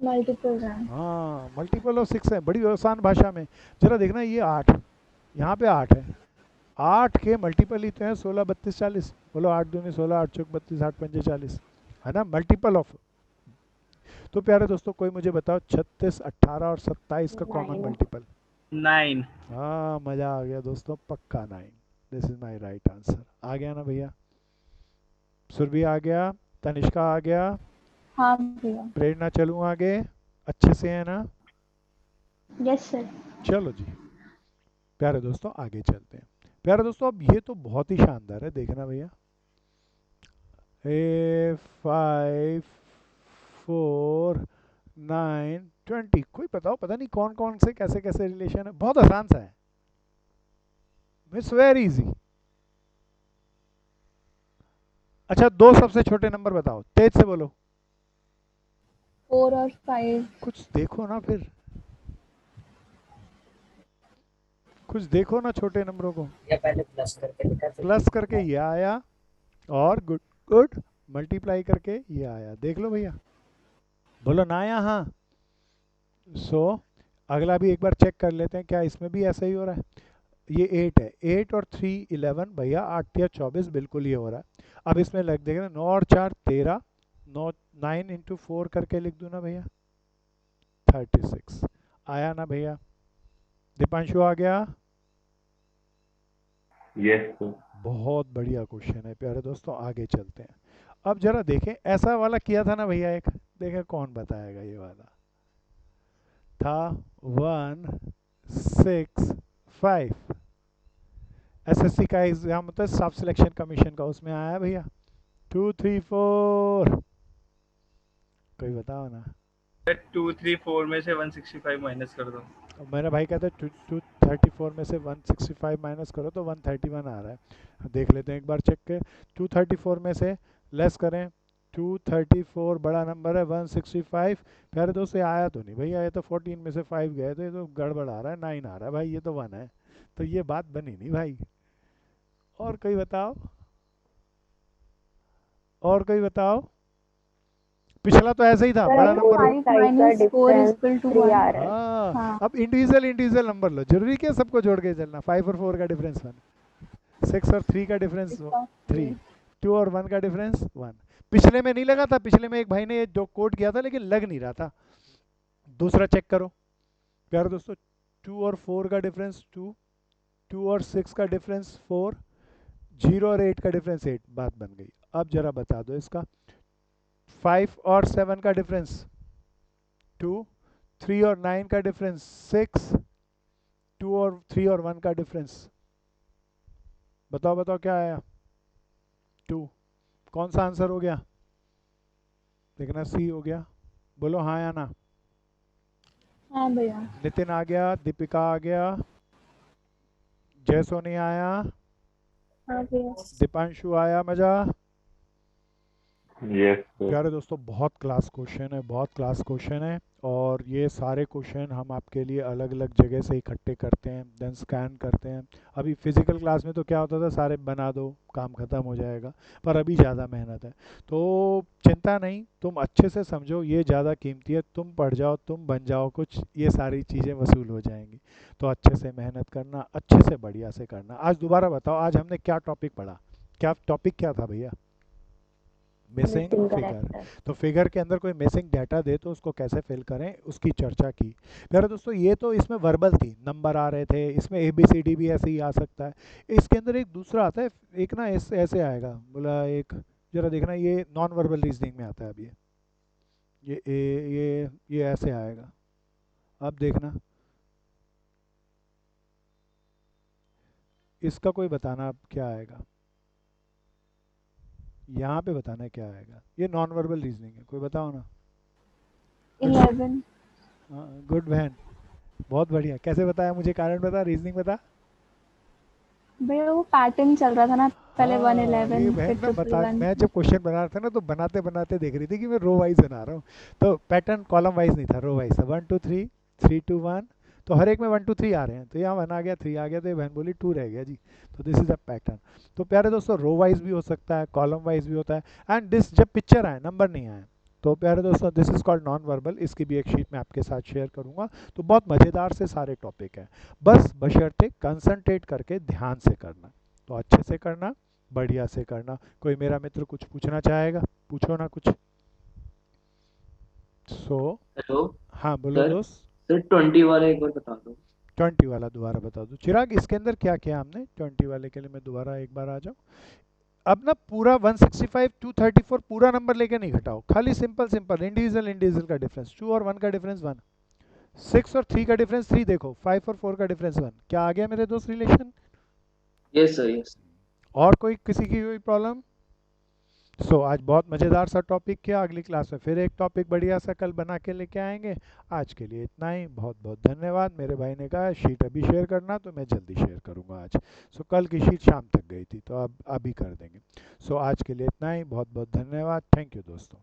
मल्टीपल है। हाँ, मल्टीपल ऑफ 6 है, बड़ी आसान भाषा में। जरा देखना ये 8, यहाँ पे 8 है, 8 के मल्टीपल ही तो हैं 16 32 40। बोलो 8 दूनी 16, 8 चौक 32, 8 पंजे 40, है ना मल्टीपल ऑफ। तो प्यारे दोस्तों कोई मुझे बताओ 36, 18 और 27 का कॉमन 9। मल्टीपल। 9। हाँ, मज़ा आ गया दोस्तों, पक्का 9। This is my right answer. आ गया ना भैया? सुरभि आ गया, तनिष्का आ गया, हाँ भैया। प्रेरणा चलूँ आगे? अच्छे से है ना? Yes sir. चलो जी प्यारे दोस्तों आगे चलते हैं। प्यारे दोस्तों अब ये तो बहुत ही शानदार है, देखना भैया। 5 4 9 20। कोई बताओ, पता नहीं कौन कौन से कैसे कैसे रिलेशन है, बहुत आसान सा है, इट्स वेरी इजी। अच्छा, दो सबसे छोटे नंबर बताओ, तेज से बोलो। 4 और 5। कुछ देखो ना, फिर कुछ देखो ना छोटे नंबरों को। या पहले प्लस करके लिखा फिर प्लस करके ये आया, और गुड गुड मल्टीप्लाई करके ये आया, देख लो भैया। बोलो ना या हाँ? सो अगला भी एक बार चेक कर लेते हैं, क्या इसमें भी ऐसा ही हो रहा है? ये 8 है, 8 और 3 11 भैया, 8 या 24 बिल्कुल ये हो रहा है। अब इसमें लग देगा 9 और 4 13, 9 9 इंटू 4 करके लिख दूँ ना भैया, 36 आया ना भैया? दीपांशु आ गया? Yes sir. बहुत बढ़िया क्वेश्चन है प्यारे दोस्तों, आगे चलते हैं। अब जरा देखें, ऐसा वाला किया था ना भैया एक, देखें कौन बताएगा। ये वाला था 1 6 5, एसएससी का एग्जाम होता है, सब सिलेक्शन कमीशन का, उसमें आया भैया 2 3 4। कोई बताओ ना। 2 3 4 में से 165 माइनस कर दो। अब मेरा भाई कहता है 234 में से 165 माइनस करो तो 131 आ रहा है। देख लेते हैं एक बार चेक के। 234 में से लेस करें, 234 बड़ा नंबर है, 165 प्यारे दोस्त ये आया तो नहीं भैया, ये तो 14 में से 5 गए तो ये तो गड़बड़ आ रहा है, 9 आ रहा है भाई, ये तो 1 है, तो ये बात बनी नहीं भाई। और कोई बताओ, और कोई बताओ। पिछला तो ऐसा ही था, बड़ा number. 5 minus 4 is equal to 1। हाँ, हाँ। अब इंडिविजुअल नंबर लो, जरूरी क्या सबको जोड़ के चलना? 5 और 4 का डिफरेंस 1, 6 और 3 का डिफरेंस 3, 2 और 1 का डिफरेंस 1। पिछले में नहीं लगा था, पिछले में एक भाई ने जो कोड किया था लेकिन लग नहीं रहा था। दूसरा चेक करो प्यारे दोस्तों, 2 और 4 का डिफरेंस 2, 2 और 6 का डिफरेंस 4, 0 और 8 का डिफरेंस 8, बात बन गई। अब जरा बता दो इसका, 5 और 7 का डिफरेंस 2, 3 और 9 का डिफरेंस 6, 2 और 3 और 1 का डिफरेंस, बताओ बताओ क्या आया? 2। कौन सा आंसर हो गया? देखना, सी हो गया। बोलो हाँ या ना? हाँ भैया। नितिन आ गया, दीपिका आ गया, जय सोनी आया, हाँ भैया। दीपांशु आया, मजा? Yes sir. प्यारे दोस्तों बहुत क्लास क्वेश्चन है, बहुत क्लास क्वेश्चन है, और ये सारे क्वेश्चन हम आपके लिए अलग अलग जगह से इकट्ठे करते हैं, देन स्कैन करते हैं। अभी फिजिकल क्लास में तो क्या होता था, सारे बना दो काम ख़त्म हो जाएगा, पर अभी ज़्यादा मेहनत है, तो चिंता नहीं, तुम अच्छे से समझो, ये ज़्यादा कीमती है, तुम पढ़ जाओ, तुम बन जाओ कुछ, ये सारी चीज़ें वसूल हो जाएंगी। तो अच्छे से मेहनत करना, अच्छे से बढ़िया से करना। आज दोबारा बताओ, आज हमने क्या टॉपिक पढ़ा? क्या टॉपिक क्या था भैया? Missing Missing figure. character। तो फिगर के अंदर कोई मिसिंग डाटा दे तो उसको कैसे फिल करें, उसकी चर्चा की। प्यारे दोस्तों ये तो इसमें वर्बल थी, नंबर आ रहे थे, इसमें ABCD भी ऐसे ही आ सकता है। इसके अंदर एक दूसरा आता है, एक ना ऐसे आएगा, बोला एक, जरा देखना, ये नॉन वर्बल रीजनिंग में आता है। अब ये ऐसे आएगा, अब देखना, इसका कोई बताना अब क्या आएगा, यहाँ पे बताना है क्या आएगा। ये नॉन वर्बल रीजनिंग है, कोई बताओ ना। 11। गुड बहन, बहुत बढ़िया। कैसे बताया मुझे, कारण बता, रीजनिंग बता। भैया वो पैटर्न चल रहा था ना, पहले हाँ, 111 ये फिर बहन ना बता, 111 मैं जब क्वेश्चन बना रहा था ना तो बनाते बनाते देख रही थी कि मैं रो वाइज बना रहा हूँ। तो पैटर्न कॉलम वाइज नहीं था, रो वाइज था। 1 2 3, 3 2 1, तो हर एक में 1 2 3 आ रहे हैं। तो यहाँ 1 आ गया, 3 आ गया, तो ये बहन बोली 2 रह गया जी। तो दिस इज अ पैटर्न। तो प्यारे दोस्तों, रो वाइज भी हो सकता है, कॉलम वाइज भी होता है। एंड दिस जब पिक्चर आए, नंबर नहीं आए, तो प्यारे दोस्तों this is called non verbal. इसकी भी एक शीट मैं आपके साथ शेयर करूंगा। तो बहुत मज़ेदार से सारे टॉपिक हैं, बस बशर्ते कंसंट्रेट करके ध्यान से करना। तो अच्छे से करना, बढ़िया से करना। कोई मेरा मित्र कुछ पूछना चाहेगा? पूछो ना कुछ। सो हेलो हाँ बोलो सर। दोस्त। सर 20 वाला एक बार बता दो। 20 वाला दोबारा बता दो चिराग, इसके अंदर क्या किया हमने 20 वाले के लिए? मैं दोबारा एक बार आ जाऊँ। अब ना पूरा 165 234 पूरा नंबर लेके नहीं घटाओ, खाली सिंपल सिंपल इंडिविजुअल इंडिविजुअल का डिफरेंस। 2 और 1 का डिफरेंस 1, 6 और 3 का डिफरेंस 3 देखो, 5 और 4 का डिफरेंस 1। क्या आ गया मेरे दोस्त रिलेशन? Yes sir yes. और कोई किसी की कोई प्रॉब्लम? आज बहुत मज़ेदार सा टॉपिक किया। अगली क्लास में फिर एक टॉपिक बढ़िया सा कल बना के लेके आएंगे। आज के लिए इतना ही, बहुत बहुत धन्यवाद। मेरे भाई ने कहा शीट अभी शेयर करना, तो मैं जल्दी शेयर करूंगा आज। कल की शीट शाम तक गई थी, तो अब अभी कर देंगे। आज के लिए इतना ही, बहुत बहुत धन्यवाद। थैंक यू दोस्तों।